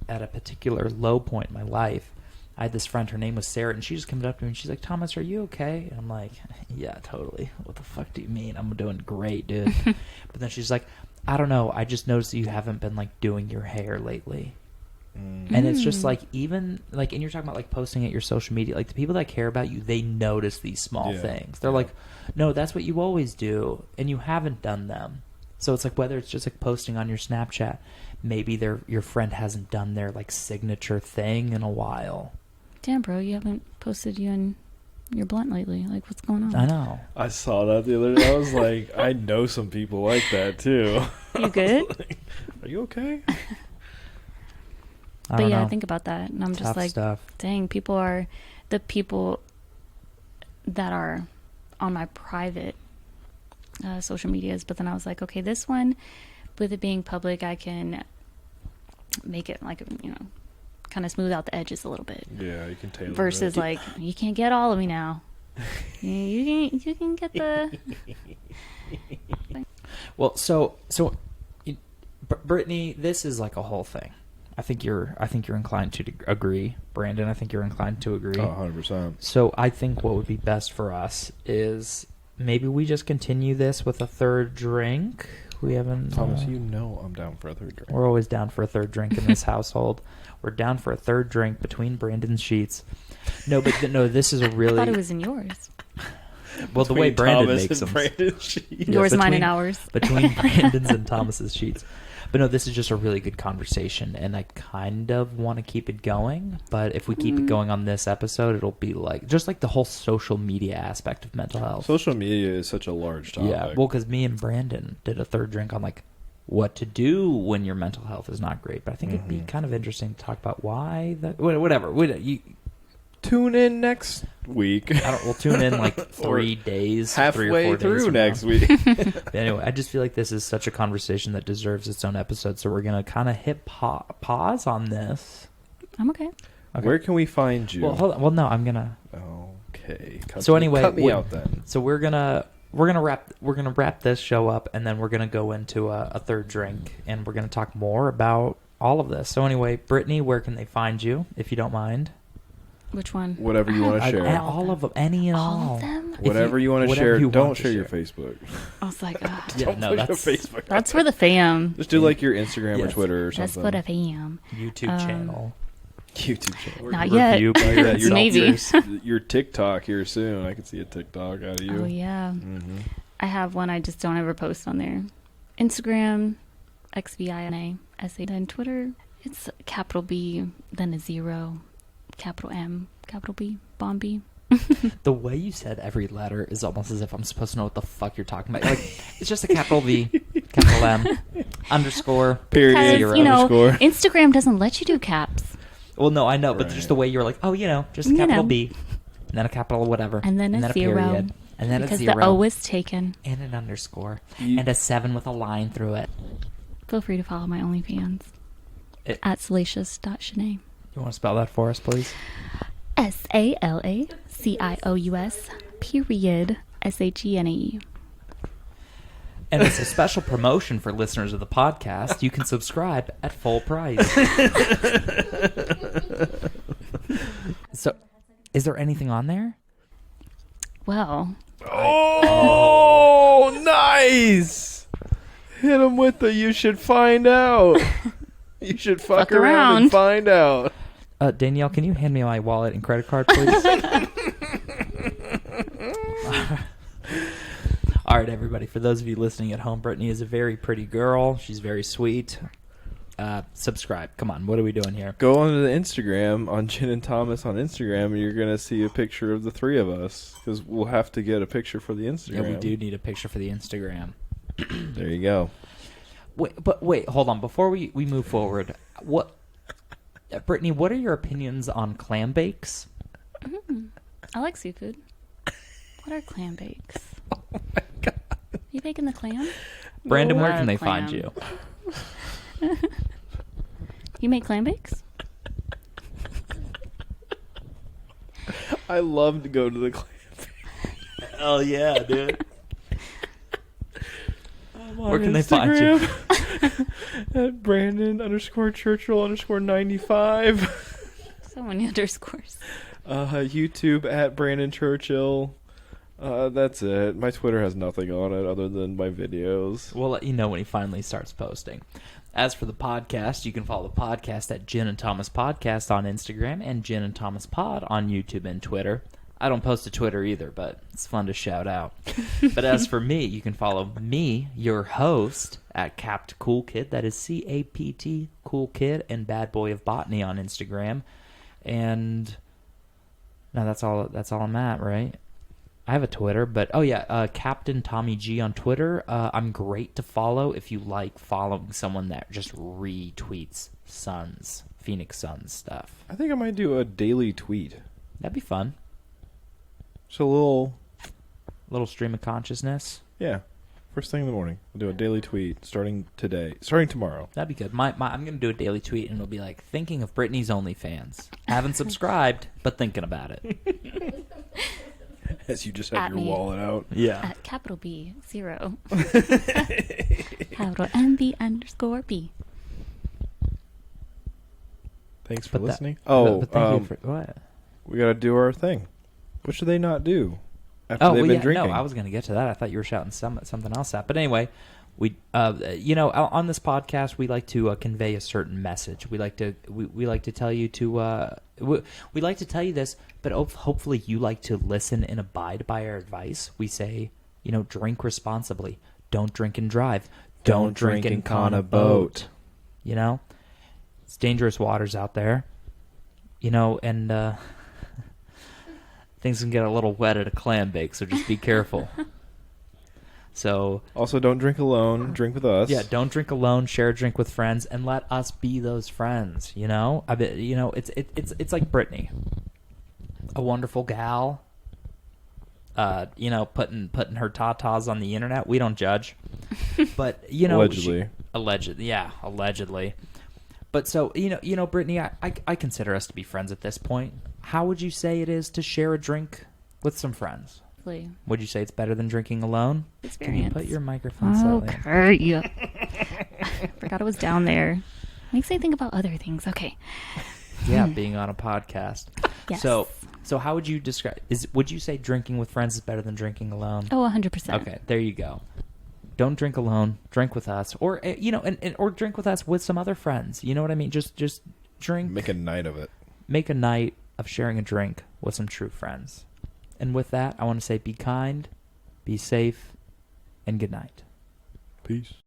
at a particular low point in my life, I had this friend, her name was Sarah, and she just came up to me and she's like, Thomas, are you okay? And I'm like, yeah, totally. What the fuck do you mean? I'm doing great, dude. But then she's like, I don't know, I just noticed that you haven't been like doing your hair lately. And it's just like, even like, and you're talking about like posting at your social media, like the people that care about you, they notice these small things. They're like, no, that's what you always do, and you haven't done them. So it's like, whether it's just like posting on your Snapchat, maybe your friend hasn't done their like signature thing in a while. Damn, bro, you haven't posted you and your blunt lately. Like, what's going on? I know. I saw that the other day. I was like, I know some people like that too. You good? Like, are you okay? I But don't yeah, know. I think about that, and I'm just Tough like, stuff. dang, people are the people that are on my private social medias. But then I was like, okay, this one, with it being public, I can make it like, kind of smooth out the edges a little bit. Yeah, you can tailor Versus it. like, you can't get all of me now. You can get the. Well, Brittany, this is like a whole thing. I think you're inclined to agree. Brandon, I think you're inclined to agree. 100%. So I think what would be best for us is maybe we just continue this with a third drink. We haven't. Thomas, I'm down for a third drink. We're always down for a third drink in this household. We're down for a third drink between Brandon's sheets. No, but this is a really. I thought it was in yours. Well, the way Between Brandon Thomas makes and them. Brandon's sheets. Yours, mine, between- and ours. Between Brandon's and Thomas's sheets. But no, this is just a really good conversation, and I kind of want to keep it going. But if we keep it going on this episode, it'll be like just like the whole social media aspect of mental health. Social media is such a large topic. Yeah, well, because me and Brandon did a third drink on like what to do when your mental health is not great. But I think it'd be kind of interesting to talk about why that. Whatever. Tune in next week. We'll tune in like 3 days, 3 or 4 Halfway days through from next now. week. But anyway, I just feel like this is such a conversation that deserves its own episode. So we're gonna kind of hit pause on this. I'm okay. Okay. Where can we find you? Well, hold on. Well, no, I'm gonna. Okay. So anyway, cut me out then. So we're gonna wrap this show up, and then we're gonna go into a third drink, and we're gonna talk more about all of this. So anyway, Brittany, where can they find you, if you don't mind? Which one? Whatever you want to share. All of them, any and all. All of them? Whatever you want to whatever share. you Don't want to share your Facebook. I was like, ugh. Yeah, Don't no, put that's your Facebook. That's for the fam. Just do like your Instagram or Yes. Twitter or That's something. for the fam. YouTube channel. YouTube channel. Not yet. Review by your Maybe. Your TikTok here soon. I can see a TikTok out of you. Oh, yeah. Mm-hmm. I have one. I just don't ever post on there. Instagram, XVINASA. Then Twitter, it's capital B, then a 0, capital M, capital B, Bombi. The way you said every letter is almost as if I'm supposed to know what the fuck you're talking about. Like, it's just a capital V, capital M, underscore, Period. Because, zero. Underscore. Instagram doesn't let you do caps. Well, no, I know, but Right. just the way you were like, just a You capital know. B, and then a capital whatever, And then a 0. period, and then Because a 0, the O is taken. and an underscore, You- and a 7 with a line through it. Feel free to follow my OnlyFans at salacious.shanae. You want to spell that for us, please? SALACIOUS period SHENAE. And as a special promotion for listeners of the podcast, you can subscribe at full price. So, is there anything on there? Well, Oh, nice! Hit him with the you should find out. You should fuck around and find out. Danielle, can you hand me my wallet and credit card, please? All right, everybody. For those of you listening at home, Brittany is a very pretty girl. She's very sweet. Subscribe. Come on. What are we doing here? Go onto the Instagram on Jen and Thomas on Instagram, and you're gonna see a picture of the three of us because we'll have to get a picture for the Instagram. Yeah, we do need a picture for the Instagram. There you go. Wait, hold on. Before we move forward, Brittany, what are your opinions on clam bakes? I like seafood. What are clam bakes? Oh my god! You baking the clam? Brandon, where Love can they clam. find you? You make clam bakes? I love to go to the clam. Oh yeah, dude. Where can they find you? At Brandon_Churchill_95. So many underscores. YouTube at Brandon Churchill. That's it. My Twitter has nothing on it other than my videos. We'll let you know when he finally starts posting. As for the podcast, you can follow the podcast at Jen and Thomas Podcast on Instagram and Jen and Thomas Pod on YouTube and Twitter. I don't post to Twitter either, but it's fun to shout out. But as for me, you can follow me, your host, at Capt Cool Kid. That is CAPT Cool Kid and Bad Boy of Botany on Instagram. And no, that's all I'm at, right? I have a Twitter, but Captain Tommy G on Twitter. I'm great to follow if you like following someone that just retweets Phoenix Suns stuff. I think I might do a daily tweet. That'd be fun. Just a little, Little stream of consciousness. yeah. First thing in the morning. We'll do a daily tweet starting tomorrow. That'd be good. I'm going to do a daily tweet, and it'll be like, thinking of Brittany's OnlyFans. Haven't subscribed, but thinking about it. As you just have At your me. wallet out. Yeah. At capital B 0. Capital MB_B. Thanks for But that- listening. but thank you for what? We got to do our thing. What should they not do after they've been drinking? No, I was going to get to that. I thought you were shouting something else out. But anyway, we, on this podcast, we like to convey a certain message. We like to tell you to, we like to tell you this, but hopefully you like to listen and abide by our advice. We say, drink responsibly. Don't drink and drive. Don't drink and con a boat. It's dangerous waters out there. And things can get a little wet at a clam bake, so just be careful. So Also, don't drink alone. Drink with us. yeah, don't drink alone. Share a drink with friends, and let us be those friends. It's like Brittany, a wonderful gal. Putting her tatas on the internet. We don't judge, but Allegedly. allegedly. But so Brittany, I consider us to be friends at this point. How would you say it is to share a drink with some friends? Would you say it's better than drinking alone? Can you Experience. put your microphone slightly? Okay. I forgot it was down there. Makes me think about other things. Okay. Yeah, being on a podcast. Yes. So how would you describe? Would you say drinking with friends is better than drinking alone? Oh, 100%. Okay, there you go. Don't drink alone. Drink with us, or or drink with us with some other friends. You know what I mean? Just drink. Make a night of it. Make a night of sharing a drink with some true friends. And with that, I want to say be kind, be safe, and good night. Peace.